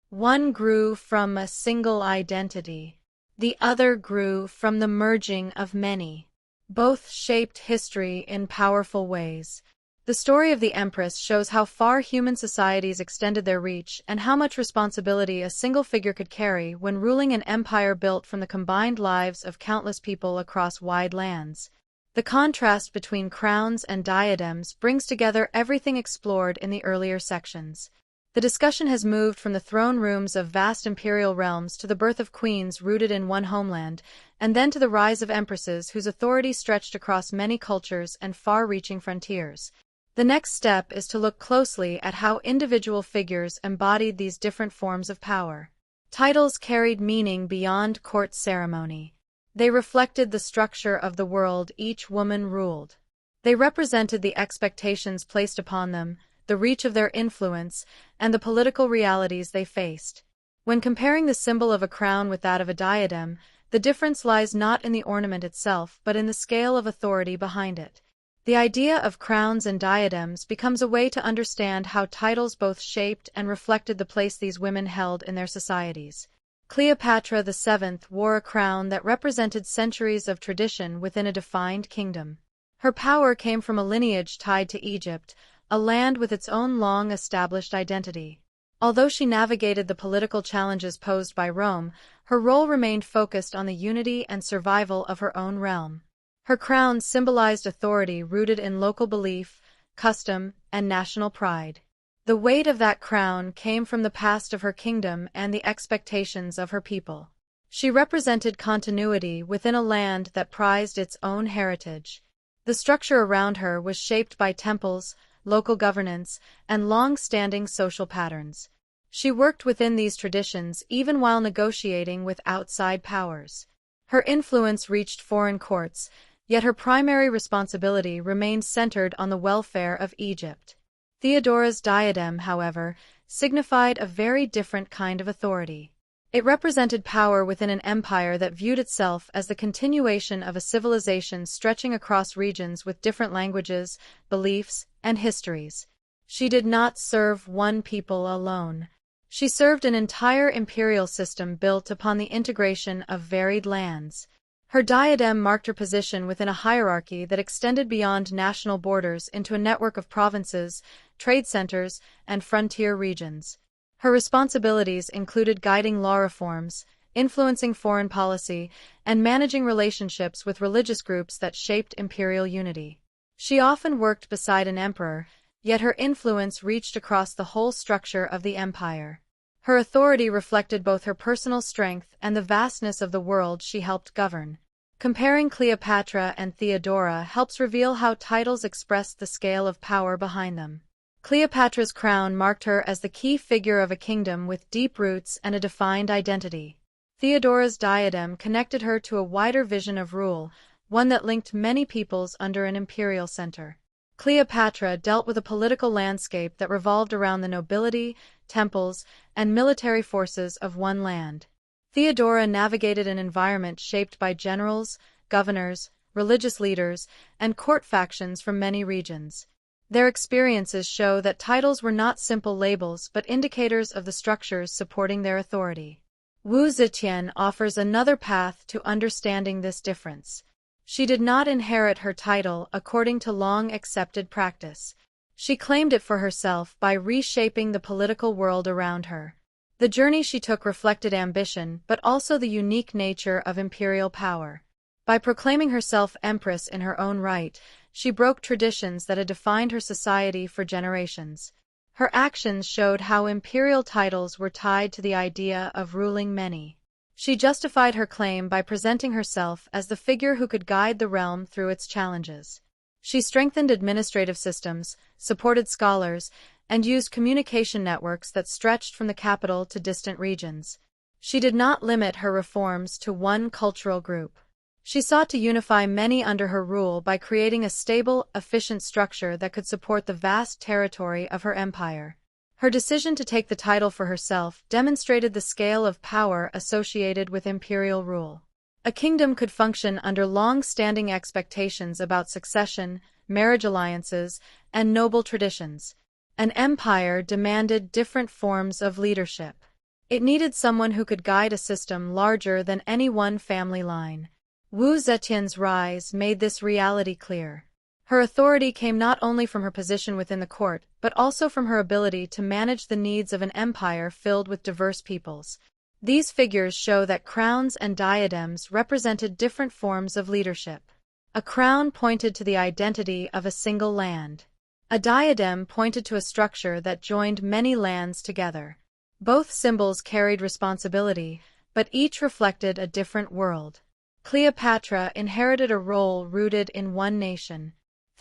One grew from a single identity. The other grew from the merging of many. Both shaped history in powerful ways. The story of the Empress shows how far human societies extended their reach and how much responsibility a single figure could carry when ruling an empire built from the combined lives of countless people across wide lands. The contrast between crowns and diadems brings together everything explored in the earlier sections. The discussion has moved from the throne rooms of vast imperial realms to the birth of queens rooted in one homeland, and then to the rise of empresses whose authority stretched across many cultures and far-reaching frontiers. The next step is to look closely at how individual figures embodied these different forms of power. Titles carried meaning beyond court ceremony. They reflected the structure of the world each woman ruled. They represented the expectations placed upon them, the reach of their influence, and the political realities they faced. When comparing the symbol of a crown with that of a diadem, the difference lies not in the ornament itself but in the scale of authority behind it. The idea of crowns and diadems becomes a way to understand how titles both shaped and reflected the place these women held in their societies. Cleopatra VII wore a crown that represented centuries of tradition within a defined kingdom. Her power came from a lineage tied to Egypt, a land with its own long-established identity. Although she navigated the political challenges posed by Rome, her role remained focused on the unity and survival of her own realm. Her crown symbolized authority rooted in local belief, custom, and national pride. The weight of that crown came from the past of her kingdom and the expectations of her people. She represented continuity within a land that prized its own heritage. The structure around her was shaped by temples, local governance, and long-standing social patterns. She worked within these traditions even while negotiating with outside powers. Her influence reached foreign courts, yet her primary responsibility remained centered on the welfare of Egypt. Theodora's diadem, however, signified a very different kind of authority. It represented power within an empire that viewed itself as the continuation of a civilization stretching across regions with different languages, beliefs, and histories. She did not serve one people alone. She served an entire imperial system built upon the integration of varied lands. Her diadem marked her position within a hierarchy that extended beyond national borders into a network of provinces, trade centers, and frontier regions. Her responsibilities included guiding law reforms, influencing foreign policy, and managing relationships with religious groups that shaped imperial unity. She often worked beside an emperor, yet her influence reached across the whole structure of the empire. Her authority reflected both her personal strength and the vastness of the world she helped govern. Comparing Cleopatra and Theodora helps reveal how titles expressed the scale of power behind them. Cleopatra's crown marked her as the key figure of a kingdom with deep roots and a defined identity. Theodora's diadem connected her to a wider vision of rule, one that linked many peoples under an imperial center. Cleopatra dealt with a political landscape that revolved around the nobility, temples, and military forces of one land. Theodora navigated an environment shaped by generals, governors, religious leaders, and court factions from many regions. Their experiences show that titles were not simple labels but indicators of the structures supporting their authority. Wu Zetian offers another path to understanding this difference. She did not inherit her title according to long-accepted practice. She claimed it for herself by reshaping the political world around her. The journey she took reflected ambition but also the unique nature of imperial power. By proclaiming herself empress in her own right, she broke traditions that had defined her society for generations. Her actions showed how imperial titles were tied to the idea of ruling many. She justified her claim by presenting herself as the figure who could guide the realm through its challenges. She strengthened administrative systems, supported scholars, and used communication networks that stretched from the capital to distant regions. She did not limit her reforms to one cultural group. She sought to unify many under her rule by creating a stable, efficient structure that could support the vast territory of her empire. Her decision to take the title for herself demonstrated the scale of power associated with imperial rule. A kingdom could function under long-standing expectations about succession, marriage alliances, and noble traditions. An empire demanded different forms of leadership. It needed someone who could guide a system larger than any one family line. Wu Zetian's rise made this reality clear. Her authority came not only from her position within the court, but also from her ability to manage the needs of an empire filled with diverse peoples. These figures show that crowns and diadems represented different forms of leadership. A crown pointed to the identity of a single land. A diadem pointed to a structure that joined many lands together. Both symbols carried responsibility, but each reflected a different world. Cleopatra inherited a role rooted in one nation.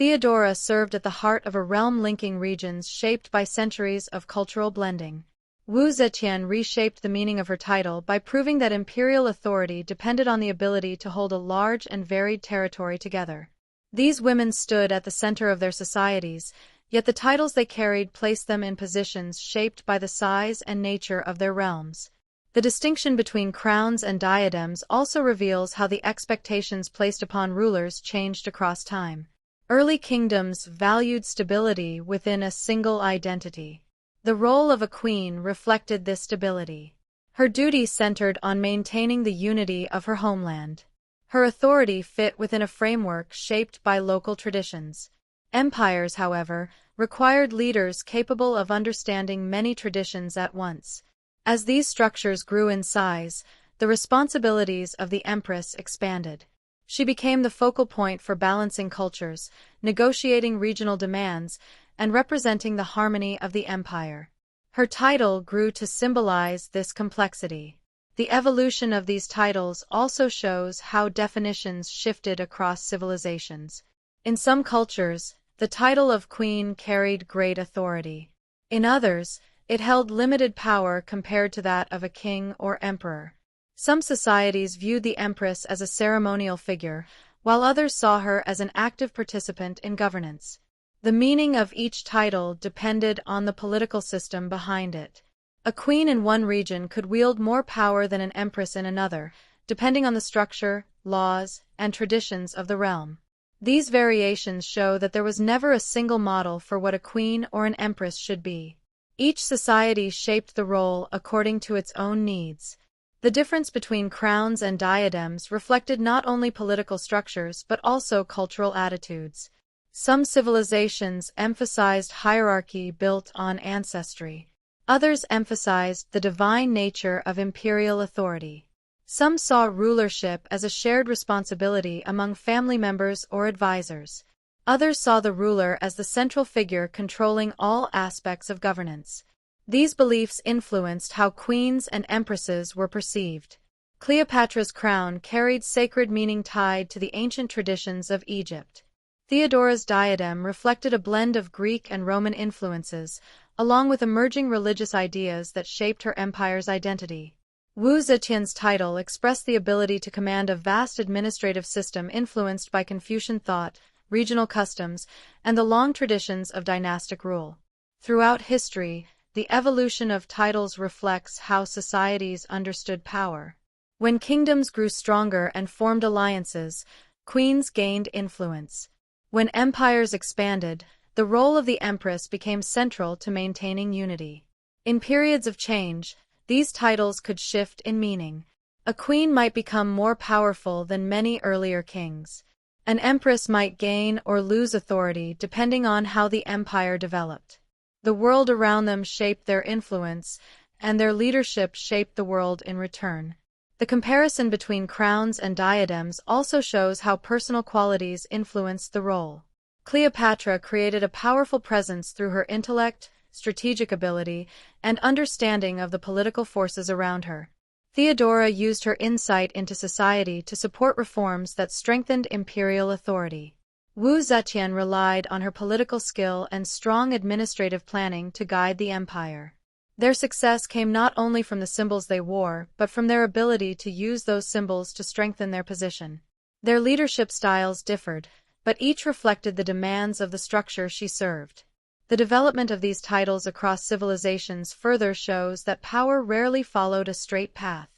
Theodora served at the heart of a realm linking regions shaped by centuries of cultural blending. Wu Zetian reshaped the meaning of her title by proving that imperial authority depended on the ability to hold a large and varied territory together. These women stood at the center of their societies, yet the titles they carried placed them in positions shaped by the size and nature of their realms. The distinction between crowns and diadems also reveals how the expectations placed upon rulers changed across time. Early kingdoms valued stability within a single identity. The role of a queen reflected this stability. Her duty centered on maintaining the unity of her homeland. Her authority fit within a framework shaped by local traditions. Empires, however, required leaders capable of understanding many traditions at once. As these structures grew in size, the responsibilities of the empress expanded. She became the focal point for balancing cultures, negotiating regional demands, and representing the harmony of the empire. Her title grew to symbolize this complexity. The evolution of these titles also shows how definitions shifted across civilizations. In some cultures, the title of queen carried great authority. In others, it held limited power compared to that of a king or emperor. Some societies viewed the empress as a ceremonial figure, while others saw her as an active participant in governance. The meaning of each title depended on the political system behind it. A queen in one region could wield more power than an empress in another, depending on the structure, laws, and traditions of the realm. These variations show that there was never a single model for what a queen or an empress should be. Each society shaped the role according to its own needs. The difference between crowns and diadems reflected not only political structures but also cultural attitudes. Some civilizations emphasized hierarchy built on ancestry. Others emphasized the divine nature of imperial authority. Some saw rulership as a shared responsibility among family members or advisors. Others saw the ruler as the central figure controlling all aspects of governance. These beliefs influenced how queens and empresses were perceived. Cleopatra's crown carried sacred meaning tied to the ancient traditions of Egypt. Theodora's diadem reflected a blend of Greek and Roman influences, along with emerging religious ideas that shaped her empire's identity. Wu Zetian's title expressed the ability to command a vast administrative system influenced by Confucian thought, regional customs, and the long traditions of dynastic rule. Throughout history, the evolution of titles reflects how societies understood power. When kingdoms grew stronger and formed alliances, queens gained influence. When empires expanded, the role of the empress became central to maintaining unity. In periods of change, these titles could shift in meaning. A queen might become more powerful than many earlier kings. An empress might gain or lose authority depending on how the empire developed. The world around them shaped their influence, and their leadership shaped the world in return. The comparison between crowns and diadems also shows how personal qualities influenced the role. Cleopatra created a powerful presence through her intellect, strategic ability, and understanding of the political forces around her. Theodora used her insight into society to support reforms that strengthened imperial authority. Wu Zetian relied on her political skill and strong administrative planning to guide the empire. Their success came not only from the symbols they wore, but from their ability to use those symbols to strengthen their position. Their leadership styles differed, but each reflected the demands of the structure she served. The development of these titles across civilizations further shows that power rarely followed a straight path.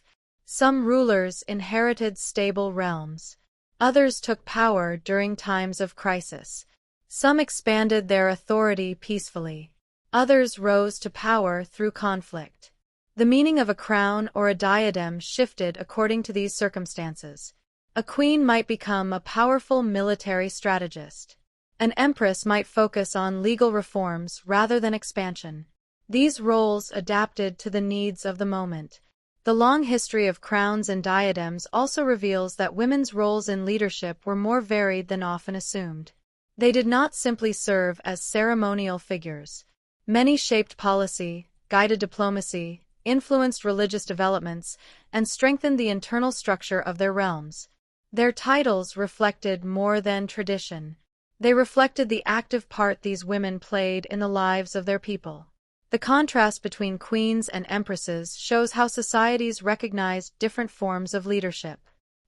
Some rulers inherited stable realms. Others took power during times of crisis. Some expanded their authority peacefully. Others rose to power through conflict. The meaning of a crown or a diadem shifted according to these circumstances. A queen might become a powerful military strategist. An empress might focus on legal reforms rather than expansion. These roles adapted to the needs of the moment. The long history of crowns and diadems also reveals that women's roles in leadership were more varied than often assumed. They did not simply serve as ceremonial figures. Many shaped policy, guided diplomacy, influenced religious developments, and strengthened the internal structure of their realms. Their titles reflected more than tradition. They reflected the active part these women played in the lives of their people. The contrast between queens and empresses shows how societies recognized different forms of leadership.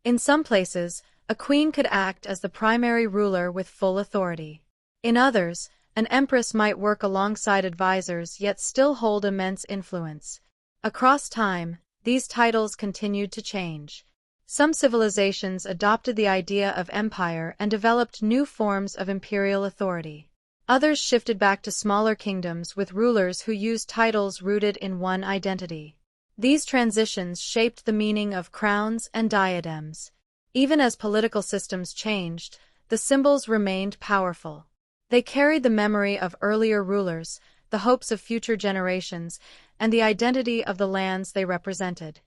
In some places, a queen could act as the primary ruler with full authority. In others, an empress might work alongside advisors yet still hold immense influence. Across time, these titles continued to change. Some civilizations adopted the idea of empire and developed new forms of imperial authority. Others shifted back to smaller kingdoms with rulers who used titles rooted in one identity. These transitions shaped the meaning of crowns and diadems. Even as political systems changed, the symbols remained powerful. They carried the memory of earlier rulers, the hopes of future generations, and the identity of the lands they represented.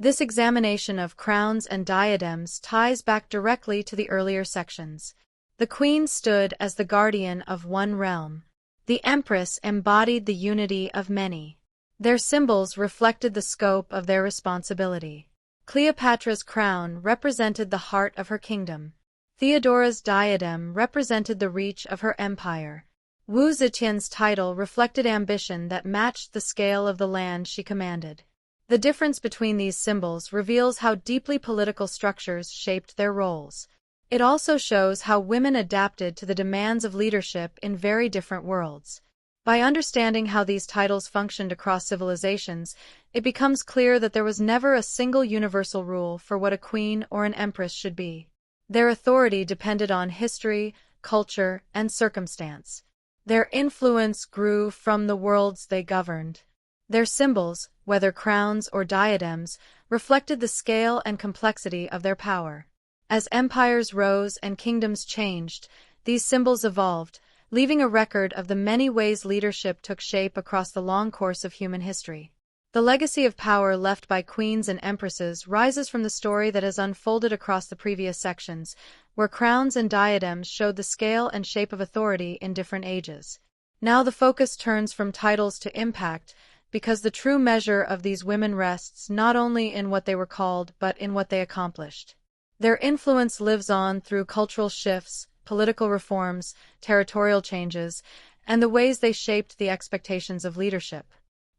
This examination of crowns and diadems ties back directly to the earlier sections. The queen stood as the guardian of one realm. The empress embodied the unity of many. Their symbols reflected the scope of their responsibility. Cleopatra's crown represented the heart of her kingdom. Theodora's diadem represented the reach of her empire. Wu Zetian's title reflected ambition that matched the scale of the land she commanded. The difference between these symbols reveals how deeply political structures shaped their roles. It also shows how women adapted to the demands of leadership in very different worlds. By understanding how these titles functioned across civilizations, it becomes clear that there was never a single universal rule for what a queen or an empress should be. Their authority depended on history, culture, and circumstance. Their influence grew from the worlds they governed. Their symbols, whether crowns or diadems, reflected the scale and complexity of their power. As empires rose and kingdoms changed, these symbols evolved, leaving a record of the many ways leadership took shape across the long course of human history. The legacy of power left by queens and empresses rises from the story that has unfolded across the previous sections, where crowns and diadems showed the scale and shape of authority in different ages. Now the focus turns from titles to impact, because the true measure of these women rests not only in what they were called but in what they accomplished. Their influence lives on through cultural shifts, political reforms, territorial changes, and the ways they shaped the expectations of leadership.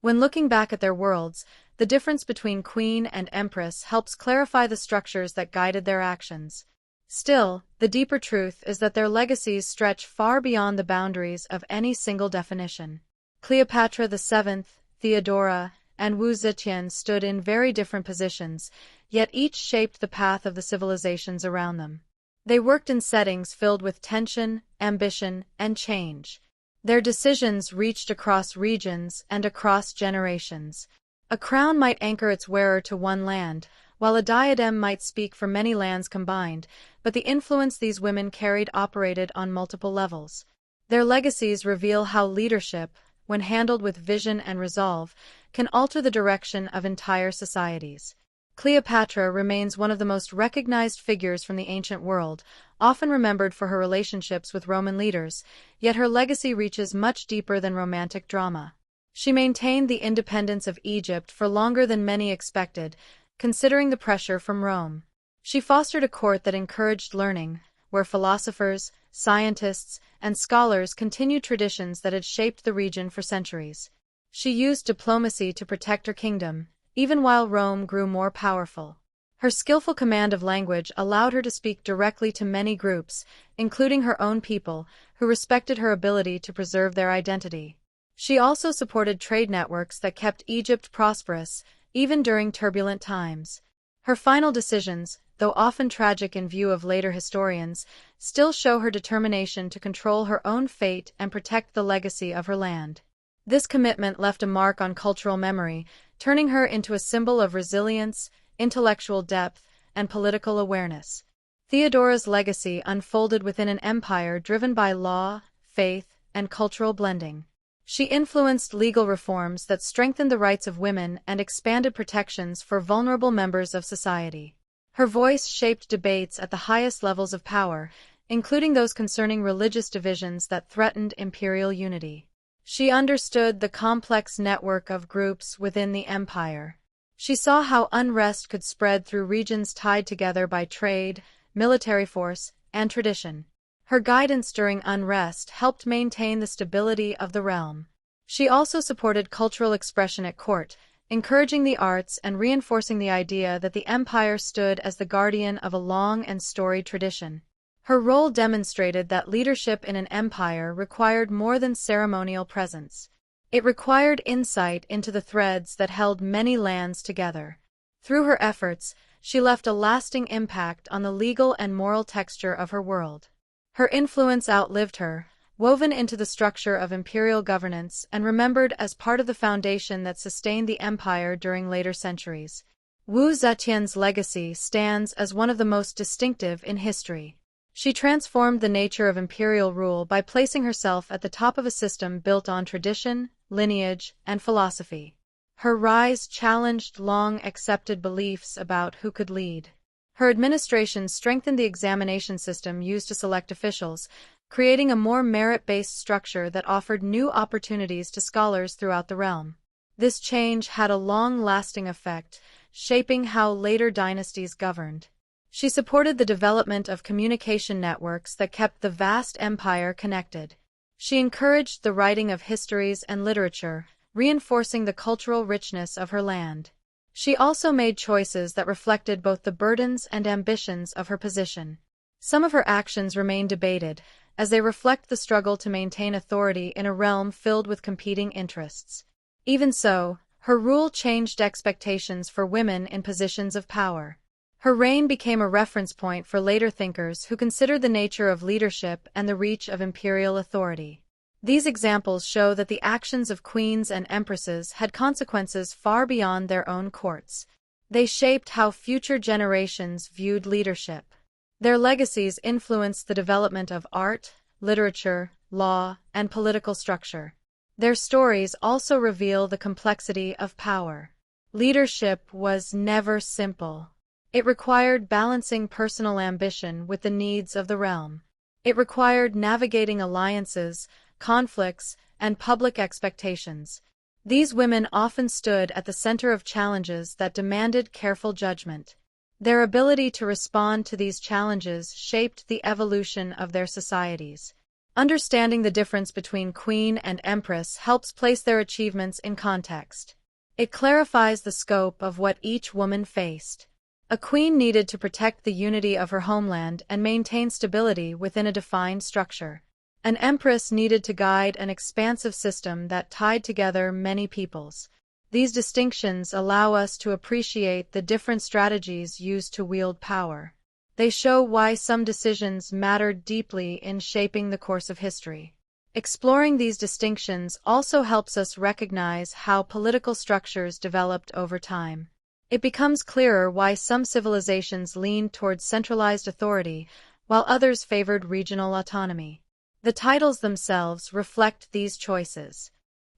When looking back at their worlds, the difference between queen and empress helps clarify the structures that guided their actions. Still, the deeper truth is that their legacies stretch far beyond the boundaries of any single definition. Cleopatra VII, Theodora, and Wu Zetian stood in very different positions, yet each shaped the path of the civilizations around them. They worked in settings filled with tension, ambition, and change. Their decisions reached across regions and across generations. A crown might anchor its wearer to one land, while a diadem might speak for many lands combined, but the influence these women carried operated on multiple levels. Their legacies reveal how leadership, when handled with vision and resolve, can alter the direction of entire societies. Cleopatra remains one of the most recognized figures from the ancient world, often remembered for her relationships with Roman leaders, yet her legacy reaches much deeper than romantic drama. She maintained the independence of Egypt for longer than many expected, considering the pressure from Rome. She fostered a court that encouraged learning, where philosophers, scientists, and scholars continued traditions that had shaped the region for centuries. She used diplomacy to protect her kingdom, even while Rome grew more powerful. Her skillful command of language allowed her to speak directly to many groups, including her own people, who respected her ability to preserve their identity. She also supported trade networks that kept Egypt prosperous, even during turbulent times. Her final decisions, though often tragic in view of later historians, still show her determination to control her own fate and protect the legacy of her land. This commitment left a mark on cultural memory, turning her into a symbol of resilience, intellectual depth, and political awareness. Theodora's legacy unfolded within an empire driven by law, faith, and cultural blending. She influenced legal reforms that strengthened the rights of women and expanded protections for vulnerable members of society. Her voice shaped debates at the highest levels of power, including those concerning religious divisions that threatened imperial unity. She understood the complex network of groups within the empire. She saw how unrest could spread through regions tied together by trade, military force, and tradition. Her guidance during unrest helped maintain the stability of the realm. She also supported cultural expression at court, encouraging the arts and reinforcing the idea that the empire stood as the guardian of a long and storied tradition. Her role demonstrated that leadership in an empire required more than ceremonial presence. It required insight into the threads that held many lands together. Through her efforts, she left a lasting impact on the legal and moral texture of her world. Her influence outlived her, woven into the structure of imperial governance and remembered as part of the foundation that sustained the empire during later centuries. Wu Zetian's legacy stands as one of the most distinctive in history. She transformed the nature of imperial rule by placing herself at the top of a system built on tradition, lineage, and philosophy. Her rise challenged long-accepted beliefs about who could lead. Her administration strengthened the examination system used to select officials, creating a more merit-based structure that offered new opportunities to scholars throughout the realm. This change had a long-lasting effect, shaping how later dynasties governed. She supported the development of communication networks that kept the vast empire connected. She encouraged the writing of histories and literature, reinforcing the cultural richness of her land. She also made choices that reflected both the burdens and ambitions of her position. Some of her actions remain debated, as they reflect the struggle to maintain authority in a realm filled with competing interests. Even so, her rule changed expectations for women in positions of power. Her reign became a reference point for later thinkers who considered the nature of leadership and the reach of imperial authority. These examples show that the actions of queens and empresses had consequences far beyond their own courts. They shaped how future generations viewed leadership. Their legacies influenced the development of art, literature, law, and political structure. Their stories also reveal the complexity of power. Leadership was never simple. It required balancing personal ambition with the needs of the realm. It required navigating alliances, conflicts, and public expectations. These women often stood at the center of challenges that demanded careful judgment. Their ability to respond to these challenges shaped the evolution of their societies. Understanding the difference between queen and empress helps place their achievements in context. It clarifies the scope of what each woman faced. A queen needed to protect the unity of her homeland and maintain stability within a defined structure. An empress needed to guide an expansive system that tied together many peoples. These distinctions allow us to appreciate the different strategies used to wield power. They show why some decisions mattered deeply in shaping the course of history. Exploring these distinctions also helps us recognize how political structures developed over time. It becomes clearer why some civilizations leaned towards centralized authority, while others favored regional autonomy. The titles themselves reflect these choices.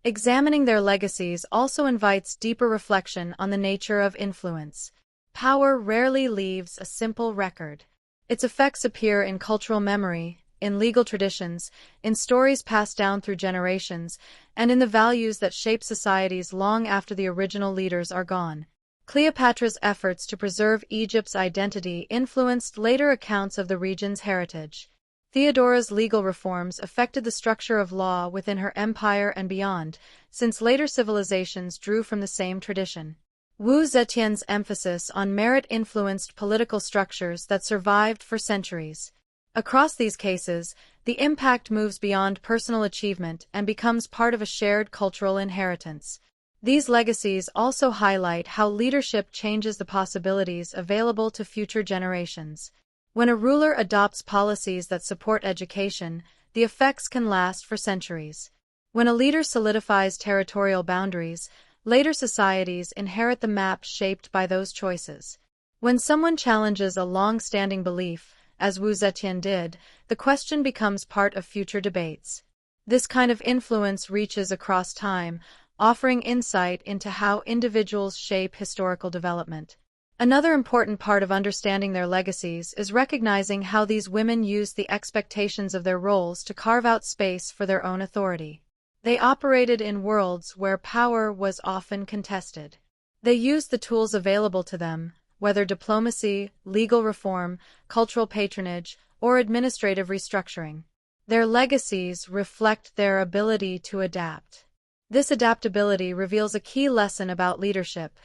Examining their legacies also invites deeper reflection on the nature of influence. Power rarely leaves a simple record. Its effects appear in cultural memory, in legal traditions, in stories passed down through generations, and in the values that shape societies long after the original leaders are gone. Cleopatra's efforts to preserve Egypt's identity influenced later accounts of the region's heritage. Theodora's legal reforms affected the structure of law within her empire and beyond, since later civilizations drew from the same tradition. Wu Zetian's emphasis on merit influenced political structures that survived for centuries. Across these cases, the impact moves beyond personal achievement and becomes part of a shared cultural inheritance. These legacies also highlight how leadership changes the possibilities available to future generations. When a ruler adopts policies that support education, the effects can last for centuries. When a leader solidifies territorial boundaries, later societies inherit the map shaped by those choices. When someone challenges a long-standing belief, as Wu Zetian did, the question becomes part of future debates. This kind of influence reaches across time, offering insight into how individuals shape historical development. Another important part of understanding their legacies is recognizing how these women used the expectations of their roles to carve out space for their own authority. They operated in worlds where power was often contested. They used the tools available to them, whether diplomacy, legal reform, cultural patronage, or administrative restructuring. Their legacies reflect their ability to adapt. This adaptability reveals a key lesson about leadership.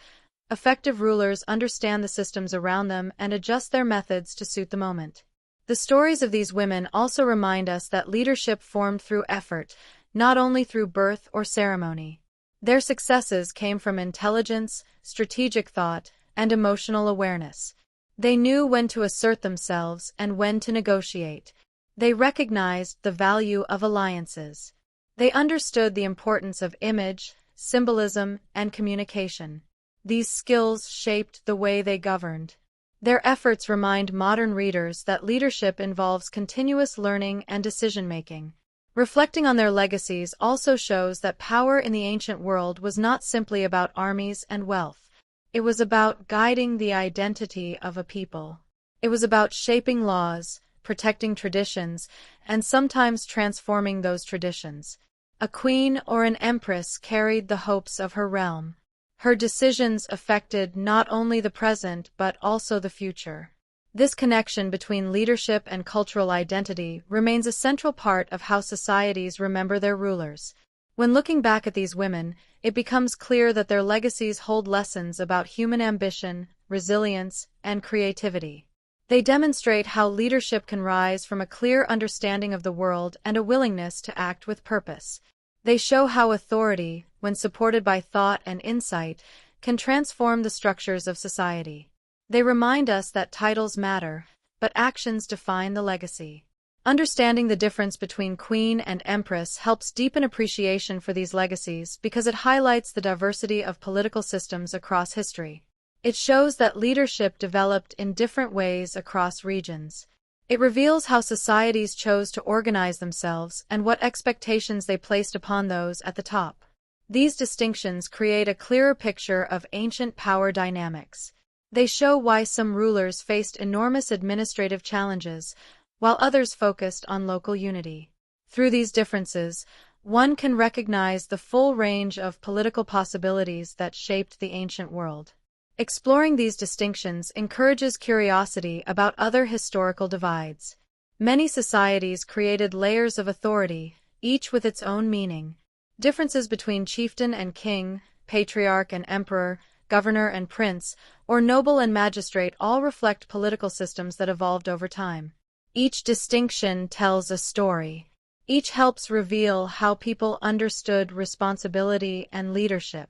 Effective rulers understand the systems around them and adjust their methods to suit the moment. The stories of these women also remind us that leadership formed through effort, not only through birth or ceremony. Their successes came from intelligence, strategic thought, and emotional awareness. They knew when to assert themselves and when to negotiate. They recognized the value of alliances. They understood the importance of image, symbolism, and communication. These skills shaped the way they governed. Their efforts remind modern readers that leadership involves continuous learning and decision-making. Reflecting on their legacies also shows that power in the ancient world was not simply about armies and wealth. It was about guiding the identity of a people. It was about shaping laws, protecting traditions, and sometimes transforming those traditions. A queen or an empress carried the hopes of her realm. Her decisions affected not only the present but also the future. This connection between leadership and cultural identity remains a central part of how societies remember their rulers. When looking back at these women, it becomes clear that their legacies hold lessons about human ambition, resilience, and creativity. They demonstrate how leadership can rise from a clear understanding of the world and a willingness to act with purpose. They show how authority, when supported by thought and insight, can transform the structures of society. They remind us that titles matter, but actions define the legacy. Understanding the difference between queen and empress helps deepen appreciation for these legacies because it highlights the diversity of political systems across history. It shows that leadership developed in different ways across regions. It reveals how societies chose to organize themselves and what expectations they placed upon those at the top. These distinctions create a clearer picture of ancient power dynamics. They show why some rulers faced enormous administrative challenges, while others focused on local unity. Through these differences, one can recognize the full range of political possibilities that shaped the ancient world. Exploring these distinctions encourages curiosity about other historical divides. Many societies created layers of authority, each with its own meaning. Differences between chieftain and king, patriarch and emperor, governor and prince, or noble and magistrate all reflect political systems that evolved over time. Each distinction tells a story. Each helps reveal how people understood responsibility and leadership.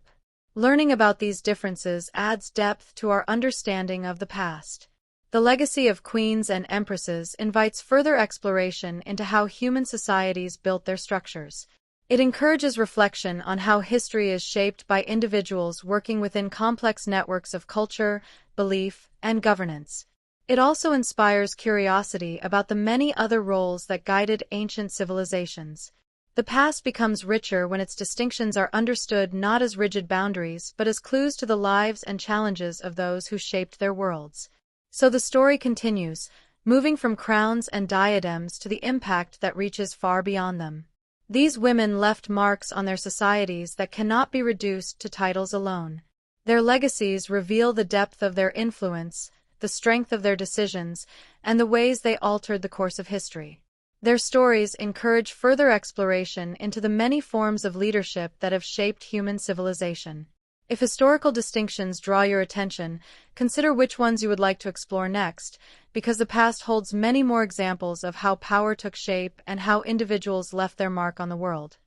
Learning about these differences adds depth to our understanding of the past. The legacy of queens and empresses invites further exploration into how human societies built their structures. It encourages reflection on how history is shaped by individuals working within complex networks of culture, belief, and governance. It also inspires curiosity about the many other roles that guided ancient civilizations. The past becomes richer when its distinctions are understood not as rigid boundaries but as clues to the lives and challenges of those who shaped their worlds. So the story continues, moving from crowns and diadems to the impact that reaches far beyond them. These women left marks on their societies that cannot be reduced to titles alone. Their legacies reveal the depth of their influence, the strength of their decisions, and the ways they altered the course of history. Their stories encourage further exploration into the many forms of leadership that have shaped human civilization. If historical distinctions draw your attention, consider which ones you would like to explore next, because the past holds many more examples of how power took shape and how individuals left their mark on the world.